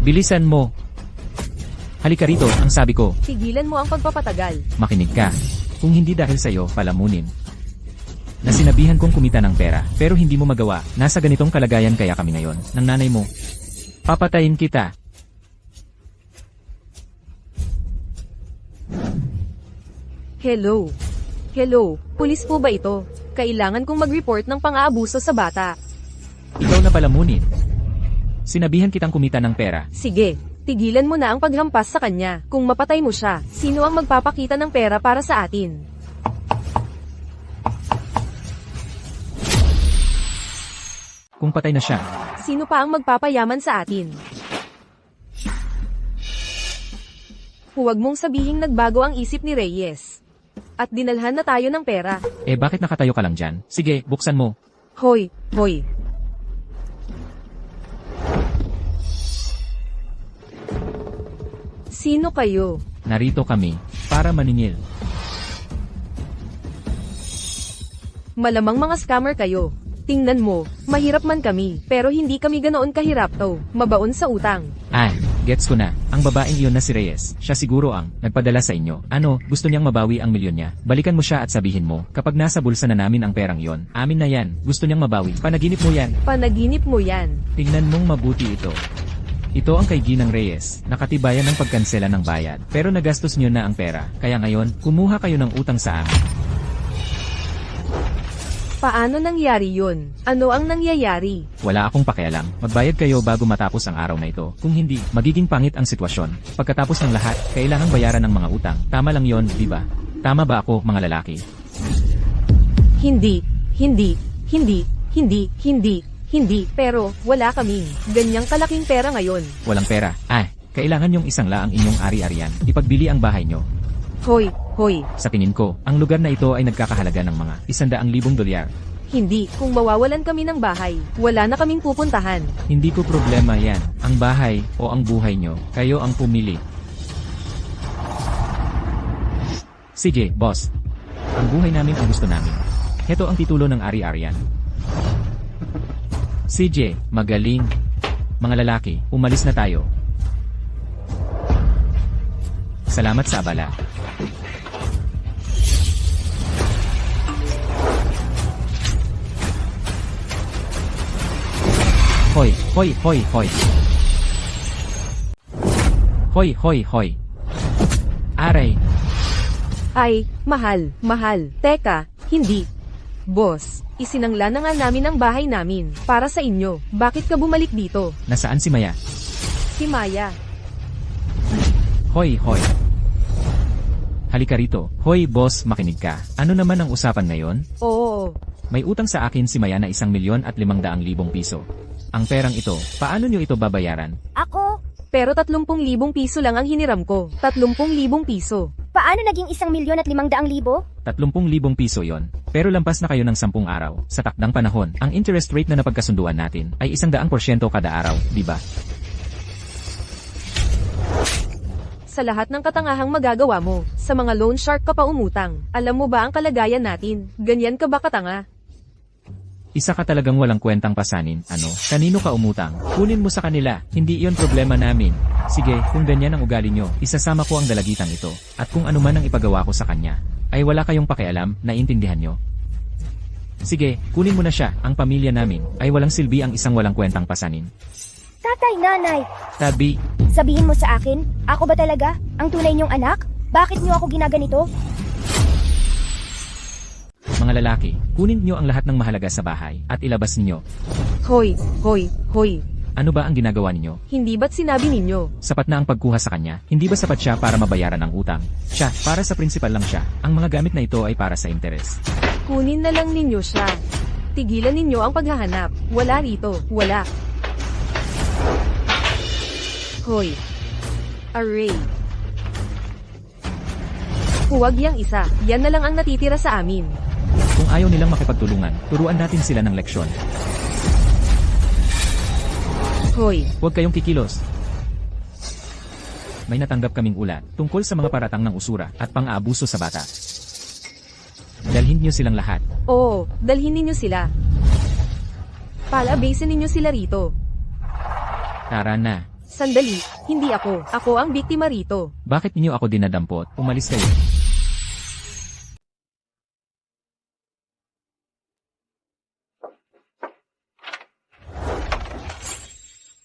Bilisan mo. Halika rito, ang sabi ko. Tigilan mo ang pagpapatagal. Makinig ka. Kung hindi dahil sa'yo, palamunin. Nasinabihan kong kumita ng pera, pero hindi mo magawa. Nasa ganitong kalagayan kaya kami ngayon, ng nanay mo. Papatayin kita. Hello? Hello, pulis po ba ito? Kailangan kong mag-report ng pang-aabuso sa bata. Ikaw na palamunin. Sinabihan kitang kumita ng pera. Sige, tigilan mo na ang paghampas sa kanya. Kung mapatay mo siya, sino ang magpapakita ng pera para sa atin? Kung patay na siya, Sino pa ang magpapayaman sa atin? Huwag mong sabihing nagbago ang isip ni Reyes. At dinalhan na tayo ng pera. bakit nakatayo ka lang dyan? Sige, buksan mo. Hoy, hoy. Sino kayo? Narito kami, para maningil. Malamang mga scammer kayo. Tingnan mo, mahirap man kami, pero hindi kami ganoon kahirap to. Mabaon sa utang. Gets ko na. Ang babaeng iyon na si Reyes, siya siguro ang nagpadala sa inyo. Ano, gusto niyang mabawi ang milyon niya. Balikan mo siya at sabihin mo, kapag nasa bulsa na namin ang perang iyon, amin na yan. Gusto niyang mabawi. Panaginip mo yan. Panaginip mo yan. Tingnan mong mabuti ito. Ito ang kay Ginang Reyes, nakatibayan ng pagkansela ng bayad. Pero nagastos niyo na ang pera, kaya ngayon, kumuha kayo ng utang sa amin. Paano nangyari yun? Ano ang nangyayari? Wala akong pakialam. Magbayad kayo bago matapos ang araw na ito. Kung hindi, magiging pangit ang sitwasyon. Pagkatapos ng lahat, kailangang bayaran ng mga utang. Tama lang yon, di ba? Tama ba ako, mga lalaki? Hindi, pero wala kaming ganyang kalaking pera ngayon. Walang pera. Kailangan yung isang laang inyong ari-arian. Ipagbili ang bahay nyo. Hoy, hoy. Sa tingin ko, ang lugar na ito ay nagkakahalaga ng mga $100,000. Hindi, kung mawawalan kami ng bahay, wala na kaming pupuntahan. Hindi ko problema yan. Ang bahay o ang buhay nyo, kayo ang pumili. Sige, boss. Ang buhay namin ang gusto namin. Heto ang titulo ng ari-arian. CJ, magaling. Mga lalaki, umalis na tayo. Salamat sa abala. Hoy, hoy, hoy, hoy. Hoy, hoy, hoy. Aray. Ay, mahal. Teka, hindi. Boss, isinangla na nga namin ang bahay namin para sa inyo. Bakit ka bumalik dito? Nasaan si Maya? Si Maya. Hoy, hoy. Halika rito. Hoy, boss, makinig ka. Ano naman ang usapan ngayon? Oo. May utang sa akin si Maya na 1,500,000 piso. Ang perang ito, paano nyo ito babayaran? Ako? Pero 30,000 piso lang ang hiniram ko. 30,000 piso. Paano naging 1,500,000? 30,000 piso yon. Pero lampas na kayo ng 10 araw. Sa takdang panahon, ang interest rate na napagkasunduan natin ay 100% kada araw, di ba? Sa lahat ng katangahang magagawa mo, sa mga loan shark ka pa umutang. Alam mo ba ang kalagayan natin? Ganyan ka ba katanga? Isa ka talagang walang kwentang pasanin, ano? Kanino ka umutang? Kunin mo sa kanila, hindi iyon problema namin. Sige, kung ganyan ang ugali nyo, isasama ko ang dalagitang ito. At kung ano man ang ipagawa ko sa kanya, ay wala kayong pakialam, naiintindihan nyo? Sige, kunin mo na siya, ang pamilya namin, ay walang silbi ang isang walang kwentang pasanin. Tatay, nanay, Tabi, sabihin mo sa akin, ako ba talaga ang tunay niyong anak? Bakit niyo ako ginaganito? mga lalaki, kunin nyo ang lahat ng mahalaga sa bahay, at ilabas ninyo. Hoy, hoy, hoy. Ano ba ang ginagawa ninyo? Hindi ba't sinabi ninyo? Sapat na ang pagkuha sa kanya, hindi ba sapat siya para mabayaran ang utang? Siya, para sa principal lang siya, ang mga gamit na ito ay para sa interes. Kunin na lang ninyo siya. Tigilan ninyo ang paghahanap. Wala rito, wala. Hoy. Array. Huwag yang isa, yan na lang ang natitira sa amin. Kung ayaw nilang makipagtulungan, turuan natin sila ng leksyon. Hoy. Huwag kayong kikilos. May natanggap kaming ulat tungkol sa mga paratang ng usura at pang-aabuso sa bata. Dalhin niyo silang lahat. Oo, dalhin ninyo sila. Palabasin ninyo sila rito. Tara na. Sandali, hindi ako. Ako ang biktima rito. Bakit niyo ako dinadampot? Umalis kayo.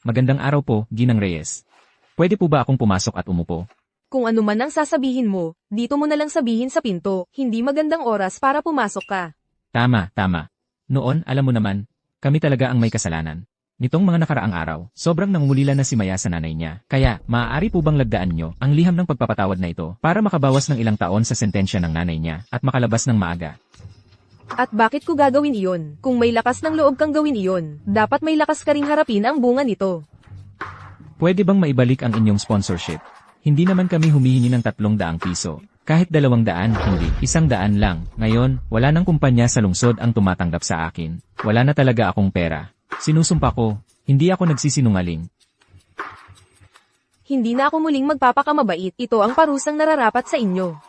Magandang araw po, Ginang Reyes. Pwede po ba akong pumasok at umupo? Kung ano man ang sasabihin mo, dito mo na lang sabihin sa pinto. Hindi magandang oras para pumasok ka. Tama, tama. Noon, alam mo naman, kami talaga ang may kasalanan. Nitong mga nakaraang araw, sobrang nangungulila na si Maya sa nanay niya. Kaya, maaari po bang lagdaan nyo ang liham ng pagpapatawad na ito para makabawas ng ilang taon sa sentensya ng nanay niya at makalabas ng maaga? At bakit ko gagawin iyon? Kung may lakas ng loob kang gawin iyon, dapat may lakas ka ring harapin ang bunga nito. Pwede bang maibalik ang inyong sponsorship? Hindi naman kami humihingi ng 300 piso. Kahit 200, hindi. 100 lang. Ngayon, wala nang kumpanya sa lungsod ang tumatanggap sa akin. Wala na talaga akong pera. Sinusumpa ko, hindi ako nagsisinungaling. Hindi na ako muling magpapakamabait. Ito ang parusang nararapat sa inyo.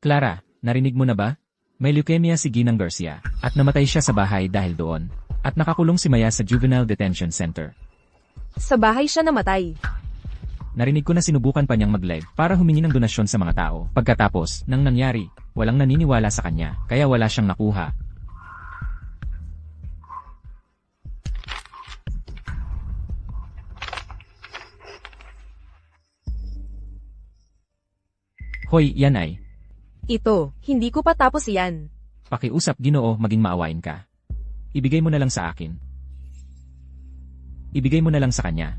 Clara, narinig mo na ba? May leukemia si Ginang Garcia, at namatay siya sa bahay dahil doon. At nakakulong si Maya sa Juvenile Detention Center. Sa bahay siya namatay. Narinig ko na sinubukan pa niyang mag-live para humingi ng donasyon sa mga tao. Pagkatapos, nang nangyari, walang naniniwala sa kanya, kaya wala siyang nakuha. Hoy, yan ay. Ito, hindi ko pa tapos yan. Pakiusap, Ginoo, maging maawain ka. Ibigay mo na lang sa akin. Ibigay mo na lang sa kanya.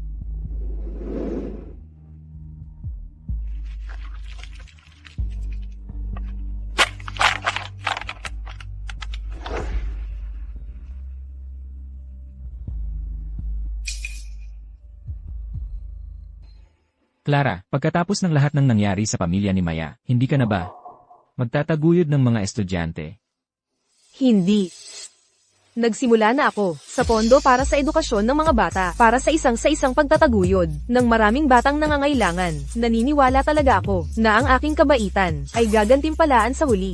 Clara, pagkatapos ng lahat ng nangyari sa pamilya ni Maya, hindi ka na ba magtataguyod ng mga estudyante? Hindi. Nagsimula na ako sa pondo para sa edukasyon ng mga bata, para sa isang pagtataguyod ng maraming batang nangangailangan. Naniniwala talaga ako na ang aking kabaitan ay gagantimpalaan sa huli.